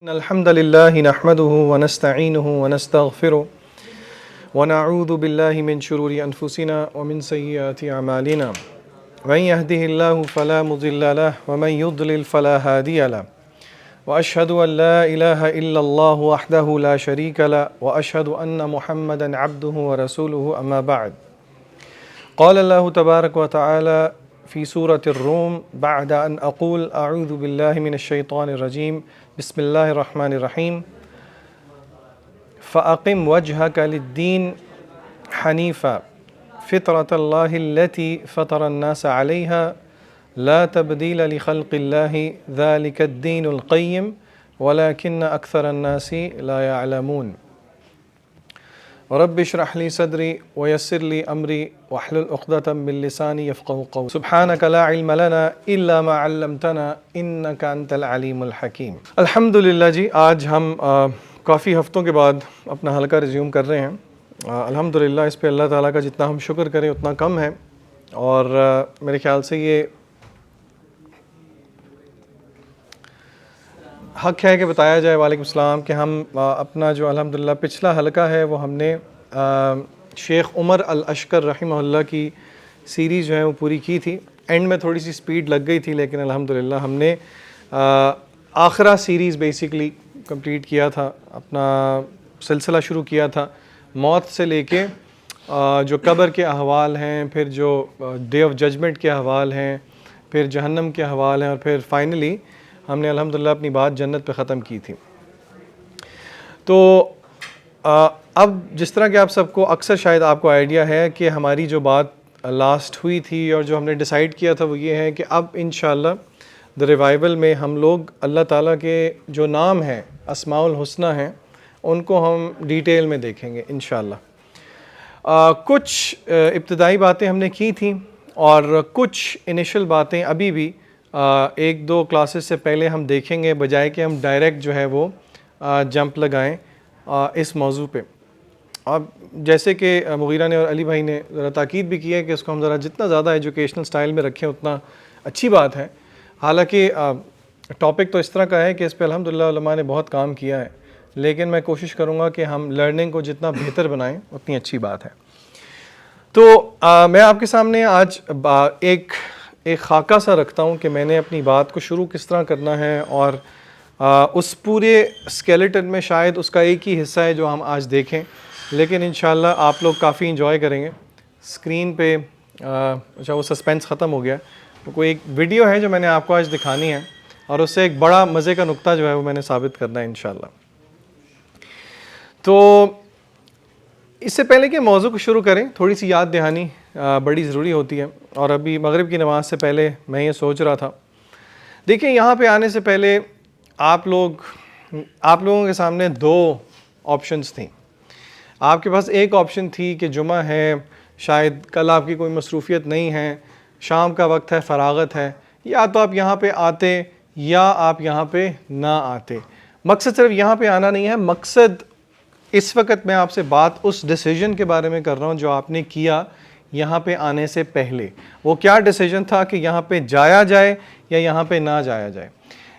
الحمد لله نحمده ونستعينه ونستغفره ونعوذ بالله من شرور أنفسنا ومن سيئات أعمالنا من يهده الله فلا مضل له ومن يضلل فلا هادي له وأشهد أن لا إله إلا الله وحده لا شريك له وأشهد أن محمدا عبده ورسوله أما بعد قال الله تبارك وتعالى في سورة الروم بعد أن أقول أعوذ بالله من الشيطان الرجيم بسم الله الرحمن الرحيم فأقم وجهك للدين حنيفا فطرة الله التي فطر الناس عليها لا تبديل لخلق الله ذلك الدين القيم ولكن أكثر الناس لا يعلمون رب اشرح لي صدري ويسر لي أمري واحلل عقدة من لساني يفقهوا قولي سبحانك لا علم لنا إلا ما علمتنا إنك أنت العليم الحكيم. الحمدللہ جی آج ہم کافی ہفتوں کے بعد اپنا حلقہ ریزیوم کر رہے ہیں. الحمدللہ اس پہ اللہ تعالیٰ کا جتنا ہم شکر کریں اتنا کم ہے، اور میرے خیال سے یہ حق ہے کہ بتایا جائے وعلیکم السلام کہ ہم اپنا جو الحمدللہ پچھلا حلقہ ہے وہ ہم نے شیخ عمر الاشکر رحمہ اللہ کی سیریز جو ہے وہ پوری کی تھی. اینڈ میں تھوڑی سی سپیڈ لگ گئی تھی، لیکن الحمدللہ ہم نے آخرہ سیریز بیسیکلی کمپلیٹ کیا تھا. اپنا سلسلہ شروع کیا تھا موت سے لے کے جو قبر کے احوال ہیں، پھر جو ڈے آف ججمنٹ کے احوال ہیں، پھر جہنم کے احوال ہیں، اور پھر فائنلی ہم نے الحمدللہ اپنی بات جنت پہ ختم کی تھی. تو اب جس طرح کہ آپ سب کو اکثر شاید آپ کو آئیڈیا ہے کہ ہماری جو بات لاسٹ ہوئی تھی اور جو ہم نے ڈیسائیڈ کیا تھا وہ یہ ہے کہ اب انشاءاللہ دی ریوائول میں ہم لوگ اللہ تعالیٰ کے جو نام ہیں اسماء الحسنی ہیں ان کو ہم ڈیٹیل میں دیکھیں گے انشاءاللہ. کچھ ابتدائی باتیں ہم نے کی تھیں اور کچھ انیشل باتیں ابھی بھی ایک دو کلاسز سے پہلے ہم دیکھیں گے، بجائے کہ ہم ڈائریکٹ جو ہے وہ جمپ لگائیں اس موضوع پہ. اب جیسے کہ مغیرہ نے اور علی بھائی نے ذرا تاکید بھی کی ہے کہ اس کو ہم ذرا جتنا زیادہ ایجوکیشنل سٹائل میں رکھیں اتنا اچھی بات ہے. حالانکہ ٹاپک تو اس طرح کا ہے کہ اس پہ الحمدللہ علماء نے بہت کام کیا ہے، لیکن میں کوشش کروں گا کہ ہم لرننگ کو جتنا بہتر بنائیں اتنی اچھی بات ہے. تو میں آپ کے سامنے آج ایک خاکہ سا رکھتا ہوں کہ میں نے اپنی بات کو شروع کس طرح کرنا ہے، اور اس پورے اسکیلیٹن میں شاید اس کا ایک ہی حصہ ہے جو ہم آج دیکھیں، لیکن انشاءاللہ آپ لوگ کافی انجوائے کریں گے. اسکرین پہ اچھا وہ سسپینس ختم ہو گیا. کوئی ایک ویڈیو ہے جو میں نے آپ کو آج دکھانی ہے، اور اس سے ایک بڑا مزے کا نقطہ جو ہے وہ میں نے ثابت کرنا ہے انشاءاللہ. تو اس سے پہلے کہ موضوع کو شروع کریں، تھوڑی سی یاد دہانی بڑی ضروری ہوتی ہے. اور ابھی مغرب کی نماز سے پہلے میں یہ سوچ رہا تھا، دیکھیں یہاں پہ آنے سے پہلے آپ لوگوں کے سامنے دو آپشنز تھیں. آپ کے پاس ایک آپشن تھی کہ جمعہ ہے، شاید کل آپ کی کوئی مصروفیت نہیں ہے، شام کا وقت ہے، فراغت ہے، یا تو آپ یہاں پہ آتے یا آپ یہاں پہ نہ آتے. مقصد صرف یہاں پہ آنا نہیں ہے، مقصد اس وقت میں آپ سے بات اس ڈیسیجن کے بارے میں کر رہا ہوں جو آپ نے کیا یہاں پہ آنے سے پہلے. وہ کیا ڈیسیجن تھا کہ یہاں پہ جایا جائے یا یہاں پہ نہ جایا جائے.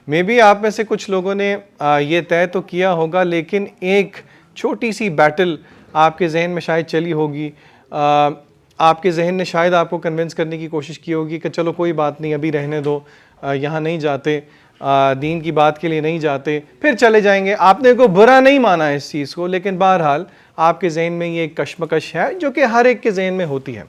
مے بی آپ میں سے کچھ لوگوں نے یہ طے تو کیا ہوگا، لیکن ایک چھوٹی سی بیٹل آپ کے ذہن میں شاید چلی ہوگی. آپ کے ذہن نے شاید آپ کو کنونس کرنے کی کوشش کی ہوگی کہ چلو کوئی بات نہیں، ابھی رہنے دو، یہاں نہیں جاتے، دین کی بات کے لیے نہیں جاتے، پھر چلے جائیں گے. آپ نے کوئی برا نہیں مانا اس چیز کو، لیکن بہرحال آپ کے ذہن میں یہ ایک کشمکش ہے جو کہ ہر ایک کے ذہن میں ہوتی ہے.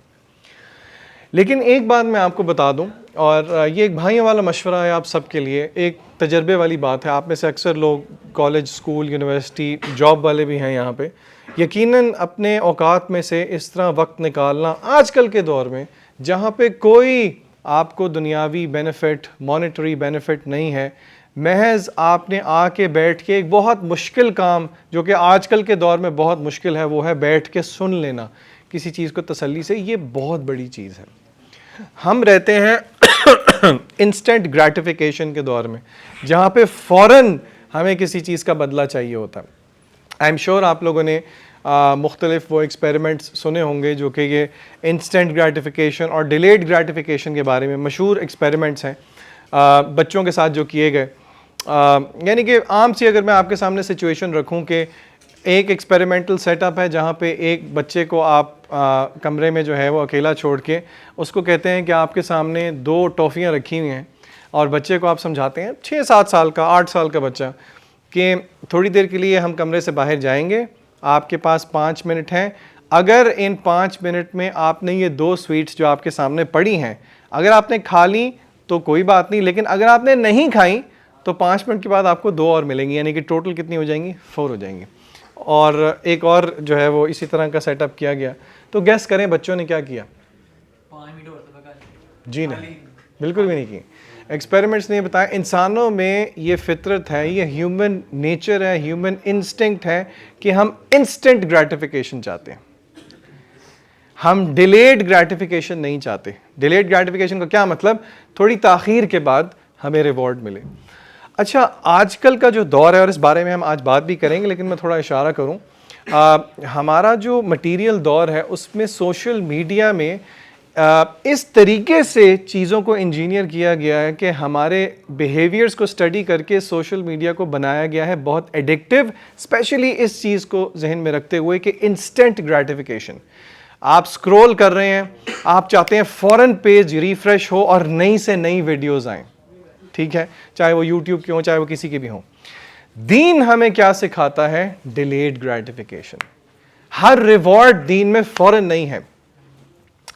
لیکن ایک بات میں آپ کو بتا دوں، اور یہ ایک بھائیوں والا مشورہ ہے آپ سب کے لیے، ایک تجربے والی بات ہے. آپ میں سے اکثر لوگ کالج، اسکول، یونیورسٹی، جاب والے بھی ہیں یہاں پہ. یقیناً اپنے اوقات میں سے اس طرح وقت نکالنا آج کل کے دور میں جہاں پہ کوئی آپ کو دنیاوی بینیفٹ، مانیٹری بینیفٹ نہیں ہے، محض آپ نے آ کے بیٹھ کے ایک بہت مشکل کام جو کہ آج کل کے دور میں بہت مشکل ہے، وہ ہے بیٹھ کے سن لینا کسی چیز کو تسلی سے. یہ بہت بڑی چیز ہے. ہم رہتے ہیں انسٹنٹ گریٹیفیکیشن کے دور میں، جہاں پہ فوراً ہمیں کسی چیز کا بدلہ چاہیے ہوتا ہے. آئی ایم شیور آپ لوگوں نے مختلف وہ ایکسپیریمنٹس سنے ہوں گے جو کہ یہ انسٹنٹ گریٹیفیکیشن اور ڈیلیڈ گریٹیفیکیشن کے بارے میں مشہور ایکسپیریمنٹس ہیں بچوں کے ساتھ جو کیے گئے. یعنی کہ عام سی اگر میں آپ کے سامنے سچویشن رکھوں کہ ایک ایکسپیریمنٹل سیٹ اپ ہے جہاں پہ ایک بچے کو آپ کمرے میں جو ہے وہ اکیلا چھوڑ کے اس کو کہتے ہیں کہ آپ کے سامنے 2 ٹافیاں رکھی ہوئی ہیں اور بچے کو آپ سمجھاتے ہیں 6-7 سال کا 8 سال کا بچہ کہ تھوڑی دیر کے لیے ہم کمرے سے باہر جائیں گے, آپ کے پاس 5 منٹ ہیں, اگر ان 5 منٹ میں آپ نے یہ 2 سویٹس جو آپ کے سامنے پڑی ہیں اگر آپ نے کھا لی تو کوئی بات نہیں, لیکن اگر آپ نے نہیں کھائیں تو 5 منٹ کے بعد آپ کو 2 اور ملیں گی, یعنی کہ ٹوٹل کتنی ہو جائیں گی, 4 ہو جائیں گی. اور ایک اور جو ہے وہ اسی طرح کا سیٹ اپ کیا گیا. تو گیس کریں بچوں نے کیا کیا؟ جی نہیں, بالکل بھی نہیں کی. ایکسپیریمنٹس نے بتایا انسانوں میں یہ فطرت ہے, یہ ہیومن نیچر ہے, ہیومن انسٹنکٹ ہے کہ ہم انسٹنٹ گریٹیفیکیشن چاہتے ہیں, ہم ڈیلیڈ گریٹیفیکیشن نہیں چاہتے. ڈیلیڈ گریٹیفیکیشن کا کیا مطلب؟ تھوڑی تاخیر کے بعد ہمیں ریوارڈ ملے. اچھا, آج کل کا جو دور ہے اور اس بارے میں ہم آج بات بھی کریں گے, لیکن میں تھوڑا اشارہ کروں, ہمارا جو مٹیریل دور ہے اس میں سوشل میڈیا میں اس طریقے سے چیزوں کو انجینئر کیا گیا ہے کہ ہمارے بیہیویئرز کو اسٹڈی کر کے سوشل میڈیا کو بنایا گیا ہے بہت ایڈکٹیو, اسپیشلی اس چیز کو ذہن میں رکھتے ہوئے کہ انسٹنٹ گریٹیفیکیشن. آپ سکرول کر رہے ہیں, آپ چاہتے ہیں فوراً پیج ریفریش ہو اور نئی سے نئی ویڈیوز آئیں, ٹھیک ہے, چاہے وہ یوٹیوب کی ہوں چاہے وہ کسی کی بھی ہوں. دین ہمیں کیا سکھاتا ہے؟ Delayed gratification. ہر ریوارڈ دین میں فوراً نہیں ہے.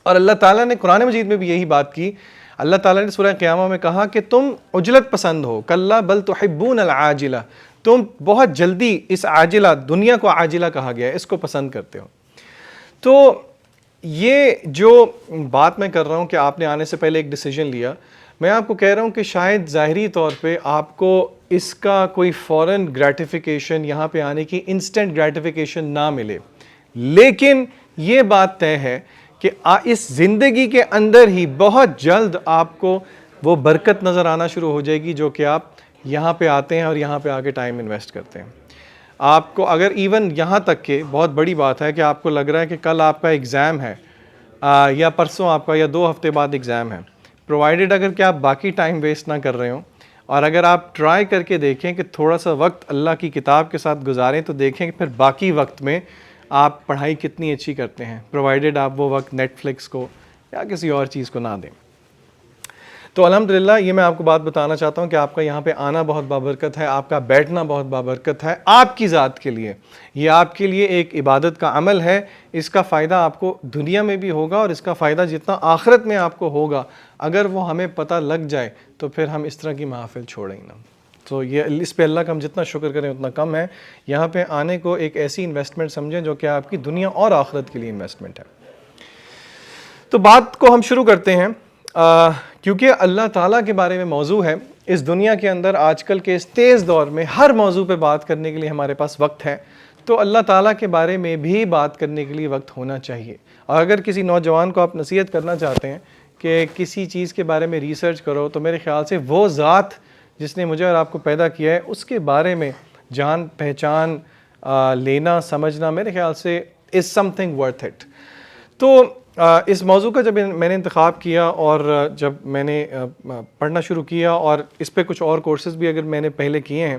اور اللہ تعالیٰ نے قرآن مجید میں بھی یہی بات کی. اللہ تعالیٰ نے سورہ قیامہ میں کہا کہ تم عجلت پسند ہو, کلا بل تحبون العاجلہ, تم بہت جلدی اس عاجلہ, دنیا کو عاجلہ کہا گیا ہے, اس کو پسند کرتے ہو. تو یہ جو بات میں کر رہا ہوں کہ آپ نے آنے سے پہلے ایک ڈیسیجن لیا, میں آپ کو کہہ رہا ہوں کہ شاید ظاہری طور پہ آپ کو اس کا کوئی فوراً گریٹیفیکیشن, یہاں پہ آنے کی انسٹنٹ گریٹیفیکیشن نہ ملے, لیکن یہ بات طے ہے کہ اس زندگی کے اندر ہی بہت جلد آپ کو وہ برکت نظر آنا شروع ہو جائے گی جو کہ آپ یہاں پہ آتے ہیں اور یہاں پہ آ کے ٹائم انویسٹ کرتے ہیں. آپ کو اگر ایون یہاں تک کہ بہت بڑی بات ہے کہ آپ کو لگ رہا ہے کہ کل آپ کا ایگزام ہے یا پرسوں آپ کا یا 2 ہفتے بعد ایگزام ہے, پرووائڈیڈ اگر کہ آپ باقی ٹائم ویسٹ نہ کر رہے ہوں, اور اگر آپ ٹرائی کر کے دیکھیں کہ تھوڑا سا وقت اللہ کی کتاب کے ساتھ گزاریں تو دیکھیں کہ پھر باقی وقت میں آپ پڑھائی کتنی اچھی کرتے ہیں, پرووائڈیڈ آپ وہ وقت نیٹ فلکس کو یا کسی اور چیز کو نہ دیں. تو الحمدللہ یہ میں آپ کو بات بتانا چاہتا ہوں کہ آپ کا یہاں پہ آنا بہت بابرکت ہے, آپ کا بیٹھنا بہت بابرکت ہے آپ کی ذات کے لیے. یہ آپ کے لیے ایک عبادت کا عمل ہے, اس کا فائدہ آپ کو دنیا میں بھی ہوگا اور اس کا فائدہ جتنا آخرت میں آپ کو ہوگا اگر وہ ہمیں پتہ لگ جائے تو پھر ہم اس طرح کی محافل چھوڑیں گے. تو یہ اس پہ اللہ کا ہم جتنا شکر کریں اتنا کم ہے. یہاں پہ آنے کو ایک ایسی انویسٹمنٹ سمجھیں جو کہ آپ کی دنیا اور آخرت کے لیے انویسٹمنٹ ہے. تو بات کو ہم شروع کرتے ہیں کیونکہ اللہ تعالیٰ کے بارے میں موضوع ہے. اس دنیا کے اندر آج کل کے اس تیز دور میں ہر موضوع پہ بات کرنے کے لیے ہمارے پاس وقت ہے, تو اللہ تعالیٰ کے بارے میں بھی بات کرنے کے لیے وقت ہونا چاہیے. اور اگر کسی نوجوان کو آپ نصیحت کرنا چاہتے ہیں کہ کسی چیز کے بارے میں ریسرچ کرو, تو میرے خیال سے وہ ذات جس نے مجھے اور آپ کو پیدا کیا ہے اس کے بارے میں جان پہچان لینا سمجھنا میرے خیال سے از سم تھنگ ورتھ اٹ. تو اس موضوع کا جب میں نے انتخاب کیا اور جب میں نے پڑھنا شروع کیا, اور اس پہ کچھ اور کورسز بھی اگر میں نے پہلے کیے ہیں,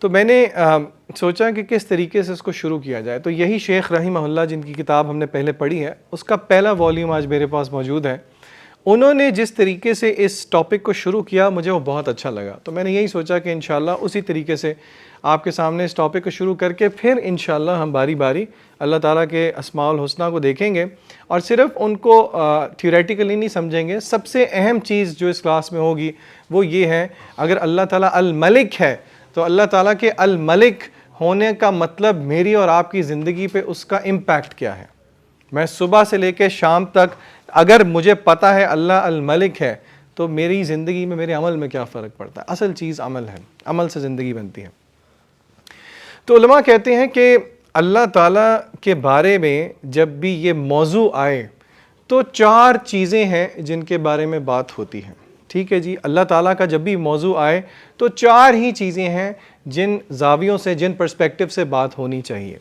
تو میں نے سوچا کہ کس طریقے سے اس کو شروع کیا جائے. تو یہی شیخ رحمہ اللہ جن کی کتاب ہم نے پہلے پڑھی ہے, اس کا پہلا والیوم آج میرے پاس موجود ہے. انہوں نے جس طریقے سے اس ٹاپک کو شروع کیا مجھے وہ بہت اچھا لگا. تو میں نے یہی سوچا کہ انشاءاللہ اسی طریقے سے آپ کے سامنے اس ٹاپک کو شروع کر کے پھر انشاءاللہ ہم باری باری اللہ تعالیٰ کے اسماء الحسنہ کو دیکھیں گے, اور صرف ان کو تھیوریٹیکلی نہیں سمجھیں گے. سب سے اہم چیز جو اس کلاس میں ہوگی وہ یہ ہے, اگر اللہ تعالیٰ الملک ہے تو اللہ تعالیٰ کے الملک ہونے کا مطلب میری اور آپ کی زندگی پہ اس کا امپیکٹ کیا ہے. میں صبح سے لے کے شام تک اگر مجھے پتہ ہے اللہ الملک ہے تو میری زندگی میں میرے عمل میں کیا فرق پڑتا ہے. اصل چیز عمل ہے, عمل سے زندگی بنتی ہے. تو علماء کہتے ہیں کہ اللہ تعالیٰ کے بارے میں جب بھی یہ موضوع آئے تو 4 چیزیں ہیں جن کے بارے میں بات ہوتی ہے. ٹھیک ہے جی, اللہ تعالیٰ کا جب بھی موضوع آئے تو 4 ہی چیزیں ہیں جن زاویوں سے, جن پرسپیکٹیو سے بات ہونی چاہیے.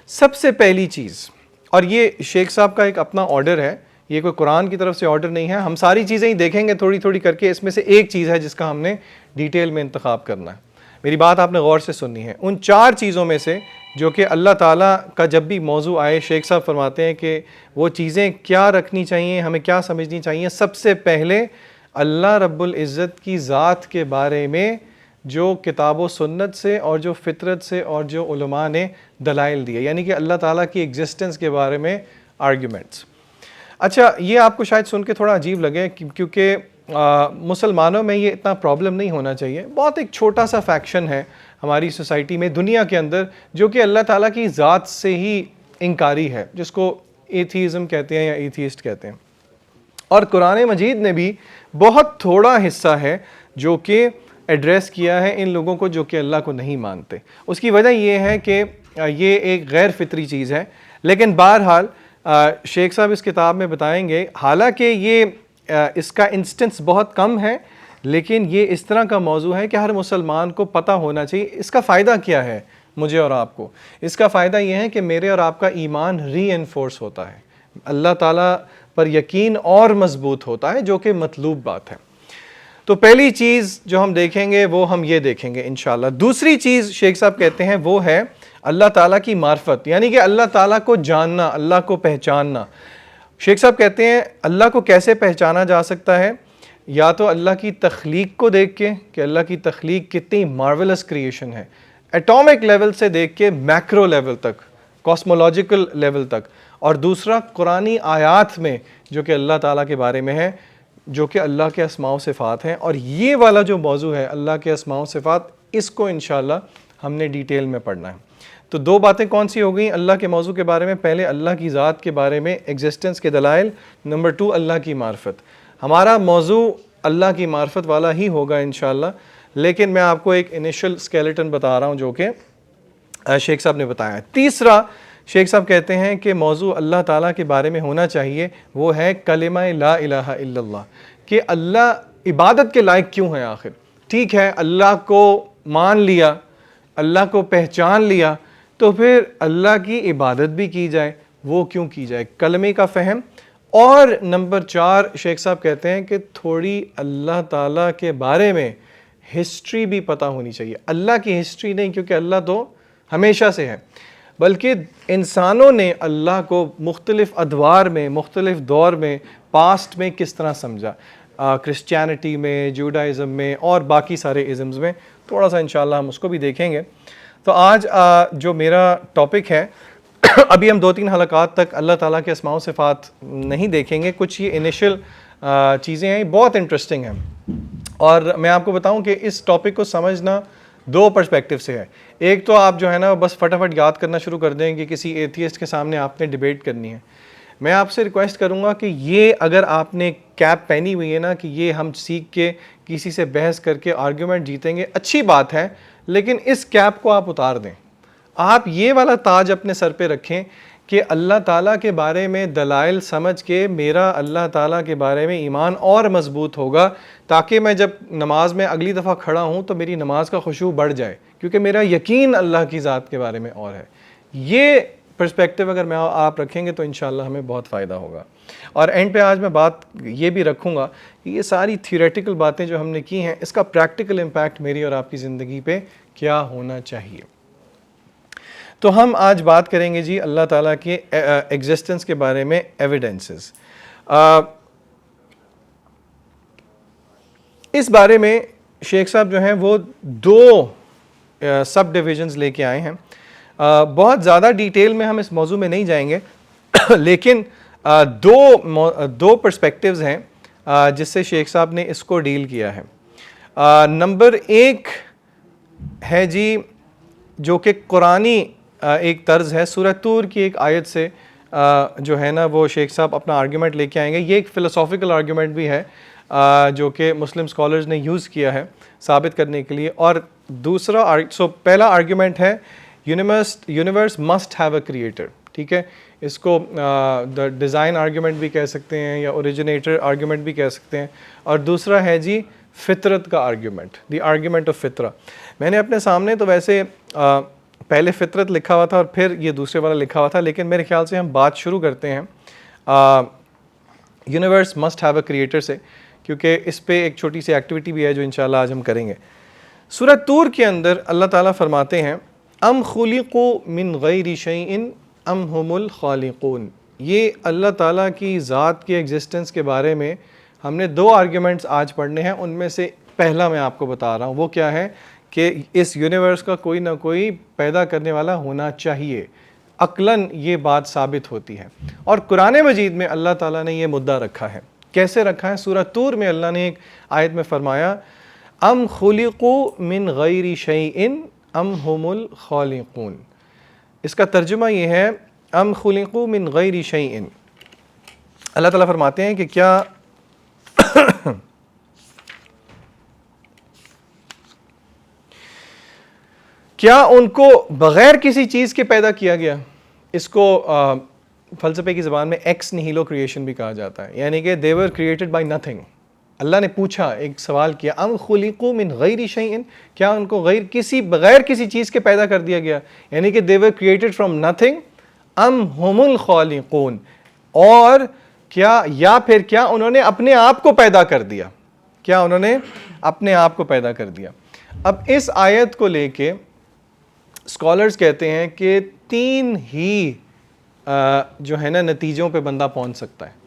سب سے پہلی چیز, اور یہ شیخ صاحب کا ایک اپنا آرڈر ہے یہ کوئی قرآن کی طرف سے آرڈر نہیں ہے. ہم ساری چیزیں ہی دیکھیں گے تھوڑی تھوڑی کر کے, اس میں سے ایک چیز ہے جس کا ہم نے ڈیٹیل میں انتخاب کرنا ہے. میری بات آپ نے غور سے سننی ہے. ان 4 چیزوں میں سے جو کہ اللہ تعالیٰ کا جب بھی موضوع آئے, شیخ صاحب فرماتے ہیں کہ وہ چیزیں کیا رکھنی چاہیے, ہمیں کیا سمجھنی چاہیے. سب سے پہلے اللہ رب العزت کی ذات کے بارے میں جو کتاب و سنت سے اور جو فطرت سے اور جو علماء نے دلائل دیے, یعنی کہ اللہ تعالیٰ کی ایگزسٹنس کے بارے میں آرگیومنٹس. اچھا, یہ آپ کو شاید سن کے تھوڑا عجیب لگے کیونکہ مسلمانوں میں یہ اتنا پرابلم نہیں ہونا چاہیے. بہت ایک چھوٹا سا فیکشن ہے ہماری سوسائٹی میں, دنیا کے اندر, جو کہ اللہ تعالیٰ کی ذات سے ہی انکاری ہے, جس کو ایتھیزم کہتے ہیں یا ایتھیسٹ کہتے ہیں. اور قرآن مجید نے بھی بہت تھوڑا حصہ ہے جو کہ ایڈریس کیا ہے ان لوگوں کو جو کہ اللہ کو نہیں مانتے. اس کی وجہ یہ ہے کہ یہ ایک غیر فطری چیز ہے. لیکن بہرحال شیخ صاحب اس کتاب میں بتائیں گے, حالانکہ یہ اس کا انسٹنس بہت کم ہے, لیکن یہ اس طرح کا موضوع ہے کہ ہر مسلمان کو پتہ ہونا چاہیے. اس کا فائدہ کیا ہے مجھے اور آپ کو؟ اس کا فائدہ یہ ہے کہ میرے اور آپ کا ایمان ری انفورس ہوتا ہے, اللہ تعالیٰ پر یقین اور مضبوط ہوتا ہے, جو کہ مطلوب بات ہے. تو پہلی چیز جو ہم دیکھیں گے وہ ہم یہ دیکھیں گے انشاءاللہ. دوسری چیز شیخ صاحب کہتے ہیں وہ ہے اللہ تعالیٰ کی معرفت, یعنی کہ اللہ تعالیٰ کو جاننا, اللہ کو پہچاننا. شیخ صاحب کہتے ہیں اللہ کو کیسے پہچانا جا سکتا ہے؟ یا تو اللہ کی تخلیق کو دیکھ کے کہ اللہ کی تخلیق کتنی مارولس کریشن ہے, ایٹامک لیول سے دیکھ کے میکرو لیول تک, کاسمولوجیکل لیول تک. اور دوسرا قرآنی آیات میں جو کہ اللہ تعالیٰ کے بارے میں ہے, جو کہ اللہ کے اسماء و صفات ہیں. اور یہ والا جو موضوع ہے اللہ کے اسماء و صفات, اس کو انشاءاللہ ہم نے ڈیٹیل میں پڑھنا ہے. تو 2 باتیں کون سی ہو گئیں اللہ کے موضوع کے بارے میں؟ پہلے اللہ کی ذات کے بارے میں ایگزسٹنس کے دلائل, نمبر 2 اللہ کی معرفت. ہمارا موضوع اللہ کی معرفت والا ہی ہوگا انشاءاللہ, لیکن میں آپ کو ایک انیشل اسکیلیٹن بتا رہا ہوں جو کہ شیخ صاحب نے بتایا ہے. تیسرا شیخ صاحب کہتے ہیں کہ موضوع اللہ تعالیٰ کے بارے میں ہونا چاہیے, وہ ہے کلمہ لا الہ الا اللہ, کہ اللہ عبادت کے لائق کیوں ہے آخر. ٹھیک ہے, اللہ کو مان لیا, اللہ کو پہچان لیا, تو پھر اللہ کی عبادت بھی کی جائے, وہ کیوں کی جائے؟ کلمے کا فہم. اور نمبر 4 شیخ صاحب کہتے ہیں کہ تھوڑی اللہ تعالیٰ کے بارے میں ہسٹری بھی پتہ ہونی چاہیے. اللہ کی ہسٹری نہیں, کیونکہ اللہ تو ہمیشہ سے ہے, بلکہ انسانوں نے اللہ کو مختلف ادوار میں, مختلف دور میں, پاسٹ میں کس طرح سمجھا, کرسچینٹی میں, جوڈائزم میں اور باقی سارے ازمز میں. تھوڑا سا انشاءاللہ ہم اس کو بھی دیکھیں گے. تو آج جو میرا ٹاپک ہے, ابھی ہم 2-3 حلقات تک اللہ تعالیٰ کے اسماء و صفات نہیں دیکھیں گے. کچھ یہ انیشل چیزیں ہیں, بہت انٹرسٹنگ ہیں. اور میں آپ کو بتاؤں کہ اس ٹاپک کو سمجھنا 2 پرسپیکٹیو سے ہے. ایک تو آپ جو ہے نا بس فٹافٹ یاد کرنا شروع کر دیں کہ کسی ایتھیسٹ کے سامنے آپ نے ڈیبیٹ کرنی ہے. میں آپ سے ریکویسٹ کروں گا کہ یہ اگر آپ نے کیپ پہنی ہوئی ہے نا کہ یہ ہم سیکھ کے کسی سے بحث کر کے آرگیومنٹ جیتیں گے, اچھی بات ہے, لیکن اس کیپ کو آپ اتار دیں. آپ یہ والا تاج اپنے سر پہ رکھیں کہ اللہ تعالیٰ کے بارے میں دلائل سمجھ کے میرا اللہ تعالیٰ کے بارے میں ایمان اور مضبوط ہوگا, تاکہ میں جب نماز میں اگلی دفعہ کھڑا ہوں تو میری نماز کا خشوع بڑھ جائے, کیونکہ میرا یقین اللہ کی ذات کے بارے میں اور ہے. یہ پرسپیکٹیو اگر میں آپ رکھیں گے تو انشاءاللہ ہمیں بہت فائدہ ہوگا. اور اینڈ پہ آج میں بات یہ بھی رکھوں گا کہ یہ ساری تھیوریٹیکل باتیں جو ہم نے کی ہیں, اس کا پریکٹیکل امپیکٹ میری اور آپ کی زندگی پہ کیا ہونا چاہیے. تو ہم آج بات کریں گے جی اللہ تعالیٰ کے ایگزسٹنس کے بارے میں ایویڈنسز. اس بارے میں شیخ صاحب جو ہیں وہ 2 سب ڈویژنز لے کے آئے ہیں. بہت زیادہ ڈیٹیل میں ہم اس موضوع میں نہیں جائیں گے, لیکن 2 پرسپیکٹیوز ہیں جس سے شیخ صاحب نے اس کو ڈیل کیا ہے. نمبر 1 ہے جی جو کہ قرآنی ایک طرز ہے, سورہ طور کی ایک آیت سے جو ہے نا وہ شیخ صاحب اپنا آرگیومنٹ لے کے آئیں گے. یہ ایک فلسافیکل آرگیومنٹ بھی ہے جو کہ مسلم اسکالرز نے یوز کیا ہے ثابت کرنے کے لیے. اور دوسرا پہلا آرگیومنٹ ہے universe must have a creator. ٹھیک ہے, اس کو ڈیزائن آرگیومنٹ بھی کہہ سکتے ہیں یا اوریجنیٹر آرگیومنٹ بھی کہہ سکتے ہیں. اور دوسرا ہے جی فطرت کا آرگیومنٹ, دی آرگیومنٹ آف فطرہ. میں نے اپنے سامنے تو ویسے پہلے فطرت لکھا ہوا تھا اور پھر یہ دوسرے والا لکھا ہوا تھا, لیکن میرے خیال سے ہم بات شروع کرتے ہیں universe must have a creator سے، کیونکہ اس پہ ایک چھوٹی سی ایکٹیویٹی بھی ہے جو انشاءاللہ آج ہم کریں گے۔ سورہ طور کے اندر اللہ تعالیٰ فرماتے ہیں ام خلقوا من غیر شیء ام هم الخالقون۔ یہ اللہ تعالیٰ کی ذات کی ایگزسٹنس کے بارے میں ہم نے 2 آرگیومنٹس آج پڑھنے ہیں، ان میں سے پہلا میں آپ کو بتا رہا ہوں، وہ کیا ہے کہ اس یونیورس کا کوئی نہ کوئی پیدا کرنے والا ہونا چاہیے۔ عقلاً یہ بات ثابت ہوتی ہے، اور قرآن مجید میں اللہ تعالیٰ نے یہ مدعا رکھا ہے۔ کیسے رکھا ہے؟ سورہ طور میں اللہ نے ایک آیت میں فرمایا ام خلقوا من غیر شیء ام هم الخالقون۔ اس کا ترجمہ یہ ہے ام خلقوا من غیر شیء۔ اللہ تعالیٰ فرماتے ہیں کہ کیا ان کو بغیر کسی چیز کے پیدا کیا گیا؟ اس کو فلسفے کی زبان میں ایکس نیہیلو کریشن بھی کہا جاتا ہے، یعنی کہ they were created by nothing۔ اللہ نے پوچھا، ایک سوال کیا ام خلقوا من غیر شیء، کیا ان کو بغیر کسی چیز کے پیدا کر دیا گیا؟ یعنی کہ they were created from nothing ام هم الخالقون، اور یا پھر کیا انہوں نے اپنے آپ کو پیدا کر دیا؟ کیا انہوں نے اپنے آپ کو پیدا کر دیا؟ اب اس آیت کو لے کے اسکالرز کہتے ہیں کہ 3 ہی جو ہے نا نتیجوں پہ بندہ پہنچ سکتا ہے۔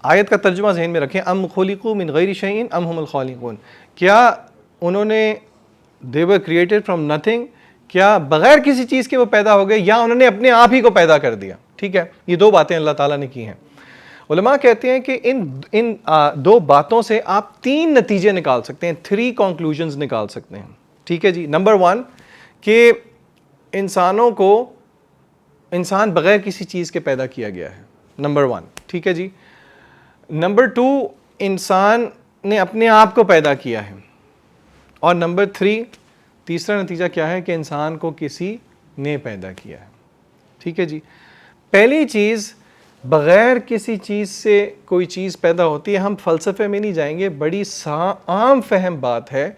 آیت کا ترجمہ ذہن میں رکھیں، ام خلقوا من غیر شیء ام هم الخالقون۔ کیا انہوں نے they were created from nothing، کیا بغیر کسی چیز کے وہ پیدا ہو گئے، یا انہوں نے اپنے آپ ہی کو پیدا کر دیا؟ ٹھیک ہے، یہ 2 باتیں اللہ تعالیٰ نے کی ہیں۔ علماء کہتے ہیں کہ ان 2 باتوں سے آپ 3 نتیجے نکال سکتے ہیں، 3 conclusions نکال سکتے ہیں۔ ٹھیک ہے جی، نمبر 1 کہ انسان بغیر کسی چیز کے پیدا کیا گیا ہے، نمبر 1۔ ٹھیک ہے جی، نمبر 2 انسان نے اپنے آپ کو پیدا کیا ہے، اور نمبر 3 تیسرا نتیجہ کیا ہے کہ انسان کو کسی نے پیدا کیا ہے۔ ٹھیک ہے جی، پہلی چیز بغیر کسی چیز سے کوئی چیز پیدا ہوتی ہے، ہم فلسفے میں نہیں جائیں گے، بڑی عام فہم بات ہے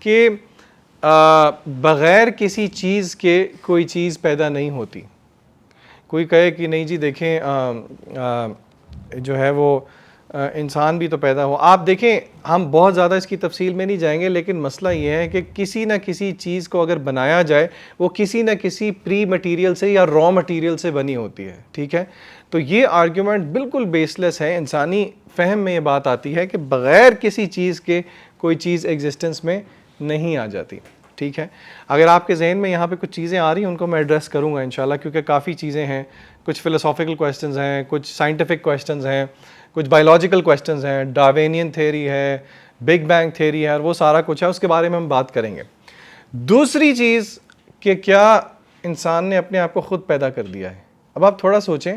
کہ بغیر کسی چیز کے کوئی چیز پیدا نہیں ہوتی۔ کوئی کہے کہ نہیں جی دیکھیں جو ہے وہ انسان بھی تو پیدا ہو، آپ دیکھیں ہم بہت زیادہ اس کی تفصیل میں نہیں جائیں گے، لیکن مسئلہ یہ ہے کہ کسی نہ کسی چیز کو اگر بنایا جائے وہ کسی نہ کسی پری مٹیریل سے یا را مٹیریل سے بنی ہوتی ہے۔ ٹھیک ہے، تو یہ آرگیومنٹ بالکل بیس لیس ہے۔ انسانی فہم میں یہ بات آتی ہے کہ بغیر کسی چیز کے کوئی چیز ایگزسٹنس میں نہیں آ جاتی۔ ٹھیک ہے، اگر آپ کے ذہن میں یہاں پہ کچھ چیزیں آ رہی ہیں ان کو میں ایڈریس کروں گا انشاءاللہ، کیونکہ کافی چیزیں ہیں، کچھ فلسافیکل کویسچنز ہیں، کچھ سائنٹیفک کویسچنز ہیں، کچھ بایولوجیکل کویسچنز ہیں، ڈاروینین تھیوری ہے، بگ بینگ تھیوری ہے، اور وہ سارا کچھ ہے، اس کے بارے میں ہم بات کریں گے۔ دوسری چیز کہ کیا انسان نے اپنے آپ کو خود پیدا کر دیا ہے؟ اب آپ تھوڑا سوچیں،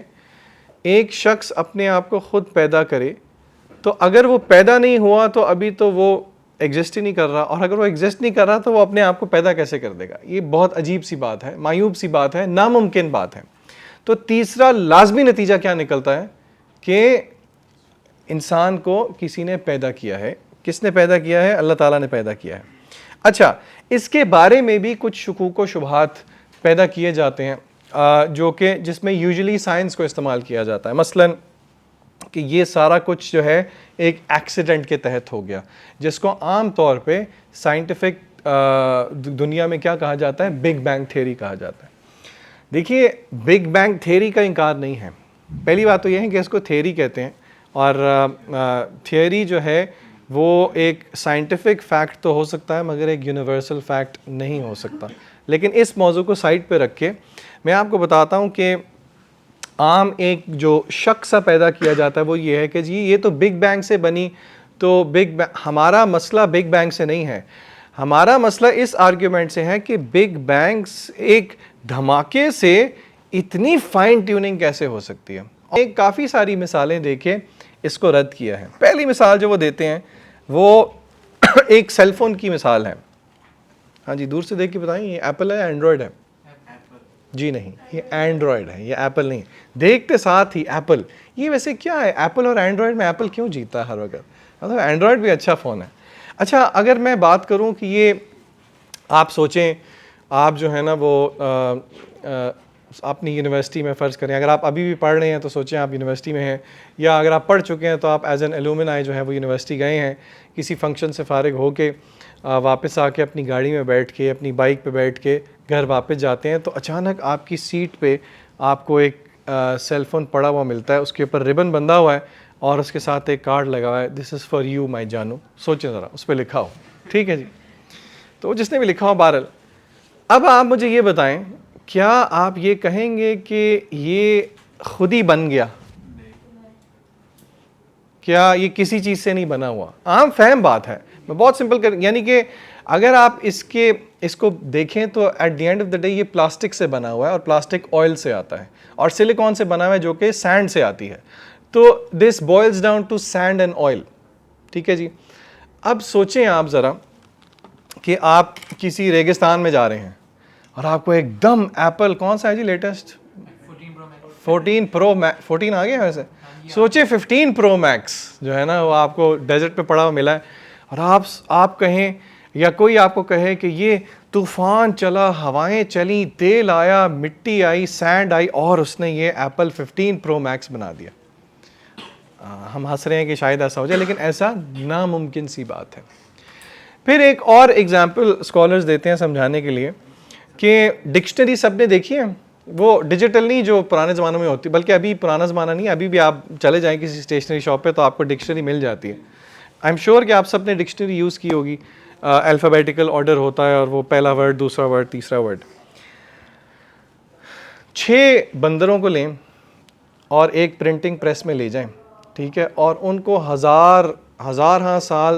ایک شخص اپنے آپ کو خود پیدا کرے تو اگر وہ پیدا نہیں ہوا تو ابھی تو وہ ایگزسٹ ہی نہیں کر رہا، اور اگر وہ ایگزسٹ نہیں کر رہا تو وہ اپنے آپ کو پیدا کیسے کر دے گا؟ یہ بہت عجیب سی بات ہے، معیوب سی بات ہے، ناممکن بات ہے۔ تو تیسرا لازمی نتیجہ کیا نکلتا ہے کہ انسان کو کسی نے پیدا کیا ہے۔ کس نے پیدا کیا ہے؟ اللہ تعالیٰ نے پیدا کیا ہے۔ اچھا، اس کے بارے میں بھی کچھ شکوک و شبہات پیدا کیے جاتے ہیں جو کہ جس میں یوزلی سائنس کو استعمال کیا جاتا ہے، مثلاً کہ یہ سارا کچھ جو ہے ایک ایکسیڈنٹ کے تحت ہو گیا، جس کو عام طور پہ سائنٹیفک دنیا میں کیا کہا جاتا ہے؟ بگ بینگ تھیوری کہا جاتا ہے۔ دیکھیے، بگ بینگ تھیوری کا انکار نہیں ہے۔ پہلی بات تو یہ ہے کہ اس کو تھیوری کہتے ہیں، اور تھیوری جو ہے وہ ایک سائنٹیفک فیکٹ تو ہو سکتا ہے مگر ایک یونیورسل فیکٹ نہیں ہو سکتا۔ لیکن اس موضوع کو سائڈ پہ رکھ کے میں آپ کو بتاتا ہوں کہ عام ایک جو شک سا پیدا کیا جاتا ہے وہ یہ ہے کہ جی یہ تو بگ بینگ سے بنی، تو ہمارا مسئلہ بگ بینگ سے نہیں ہے، ہمارا مسئلہ اس آرگیومنٹ سے ہے کہ بگ بینگ ایک دھماکے سے اتنی فائن ٹیوننگ کیسے ہو سکتی ہے۔ ایک کافی ساری مثالیں دے کے اس کو رد کیا ہے۔ پہلی مثال جو وہ دیتے ہیں وہ ایک سیل فون کی مثال ہے۔ ہاں جی، دور سے دیکھ کے بتائیں یہ ایپل ہے اینڈرائڈ ہے؟ جی نہیں، یہ اینڈرائڈ ہے، یہ ایپل نہیں۔ دیکھتے ساتھ ہی ایپل، یہ ویسے کیا ہے ایپل اور اینڈرائڈ میں ایپل کیوں جیتا ہے ہر وقت؟ مطلب اینڈرائڈ بھی اچھا فون ہے۔ اچھا، اگر میں بات کروں کہ یہ آپ سوچیں، آپ جو ہے نا وہ اپنی یونیورسٹی میں فرض کریں، اگر آپ ابھی بھی پڑھ رہے ہیں تو سوچیں آپ یونیورسٹی میں ہیں، یا اگر آپ پڑھ چکے ہیں تو آپ ایز این ایلومنائی جو ہے وہ یونیورسٹی گئے ہیں، کسی فنکشن سے فارغ ہو کے واپس آ کے اپنی گاڑی میں بیٹھ کے اپنی بائک پہ بیٹھ کے گھر واپس جاتے ہیں تو اچانک آپ کی سیٹ پہ آپ کو ایک سیل فون پڑا ہوا ملتا ہے، اس کے اوپر ربن بندھا ہوا ہے اور اس کے ساتھ ایک کارڈ لگا ہوا ہے، دس از فار یو مائی جانو. سوچیں ذرا، اس پہ لکھا ہو. ٹھیک ہے جی، تو جس نے بھی لکھا ہو بہرحال. اب آپ مجھے یہ بتائیں، کیا آپ یہ کہیں گے کہ یہ خود ہی بن گیا؟ کیا یہ کسی چیز سے نہیں بنا ہوا؟ عام فہم بات ہے، میں بہت سمپل یعنی کہ اگر آپ اس کو دیکھیں تو at the end of the day یہ پلاسٹک سے بنا ہوا ہے، اور پلاسٹک آئل سے آتا ہے، اور سلیکون سے بنا ہوا ہے جو کہ سینڈ سے آتی ہے. تو this boils down to sand and oil. ٹھیک ہے جی. اب سوچیں آپ ذرا کہ آپ کسی ریگستان میں جا رہے ہیں اور آپ کو ایک دم ایپل کون سا ہے جی لیٹسٹ 14 پرو 14 آ گیا ہے ویسے، سوچیں 15 پرو میکس جو ہے نا وہ آپ کو ڈیزرٹ پہ پڑا ہوا ملا ہے، اور آپ کہیں یا کوئی آپ کو کہے کہ یہ طوفان چلا، ہوائیں چلیں، تیل آیا، مٹی آئی، سینڈ آئی، اور اس نے یہ ایپل 15 پرو میکس بنا دیا. ہم ہنس رہے ہیں کہ شاید ایسا ہو جائے، لیکن ایسا ناممکن سی بات ہے. پھر ایک اور ایگزامپل اسکالرز دیتے ہیں سمجھانے کے لیے کہ ڈکشنری سب نے دیکھی ہے، وہ ڈیجیٹل نہیں جو پرانے زمانوں میں ہوتی، بلکہ ابھی پرانا زمانہ نہیں، ابھی بھی آپ چلے جائیں کسی اسٹیشنری شاپ پہ تو آپ کو ڈکشنری مل جاتی ہے. آئی ایم شیور کہ آپ سب نے ڈکشنری یوز کی ہوگی. الفابیٹیکل آرڈر ہوتا ہے اور وہ پہلا ورڈ، دوسرا ورڈ، تیسرا ورڈ. 6 بندروں کو لیں اور ایک پرنٹنگ پریس میں لے جائیں، ٹھیک ہے، اور ان کو ہزار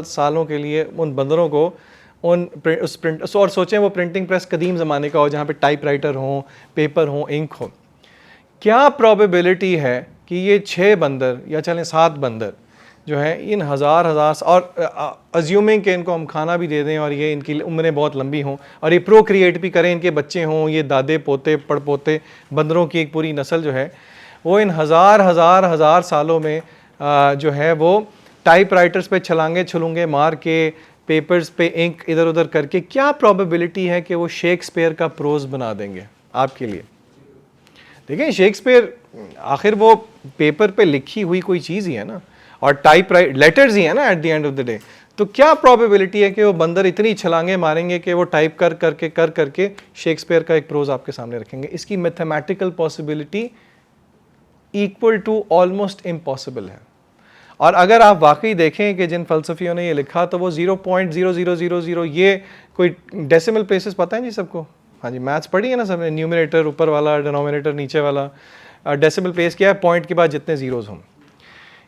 سالوں کے لیے ان بندروں کو اس پرنٹ، اور سوچیں وہ پرنٹنگ پریس قدیم زمانے کا ہو جہاں پہ ٹائپ رائٹر ہوں، پیپر ہوں، انک ہو. کیا پرابیبلٹی ہے کہ یہ 6 بندر یا چلیں 7 بندر جو ہیں ان ہزار اور ازیومنگ کہ ان کو ہم کھانا بھی دے دیں اور یہ ان کی عمریں بہت لمبی ہوں اور یہ پروکریٹ بھی کریں، ان کے بچے ہوں، یہ دادے پوتے پڑ پوتے بندروں کی ایک پوری نسل جو ہے وہ ان ہزار سالوں میں جو ہے وہ ٹائپ رائٹرز پہ چھلونگے مار کے، پیپرز پہ انک ادھر ادھر کر کے، کیا پرابیبلٹی ہے کہ وہ شیکسپیئر کا پروز بنا دیں گے آپ کے لیے؟ دیکھیں شیکسپیئر آخر وہ پیپر پہ لکھی ہوئی کوئی چیز ہی ہے نا، اور ٹائپ لیٹرز ہی ہیں نا at the end of the day. تو کیا پرابیبلٹی ہے کہ وہ بندر اتنی چھلانگیں ماریں گے کہ وہ ٹائپ کر کے شیکسپیئر کا ایک پروز آپ کے سامنے رکھیں گے؟ اس کی mathematical possibility equal to almost impossible ہے. اور اگر آپ واقعی دیکھیں کہ جن فلسفیوں نے یہ لکھا تو وہ 0.0000 یہ کوئی ڈیسیمل پلیسز پتہ ہیں جی سب کو؟ ہاں جی میتھس پڑھی ہے نا سب نے، نیومریٹر اوپر والا، ڈینومینیٹر نیچے والا، ڈیسیمل پلیس کیا ہے؟ پوائنٹ کے بعد جتنے زیروز ہوں.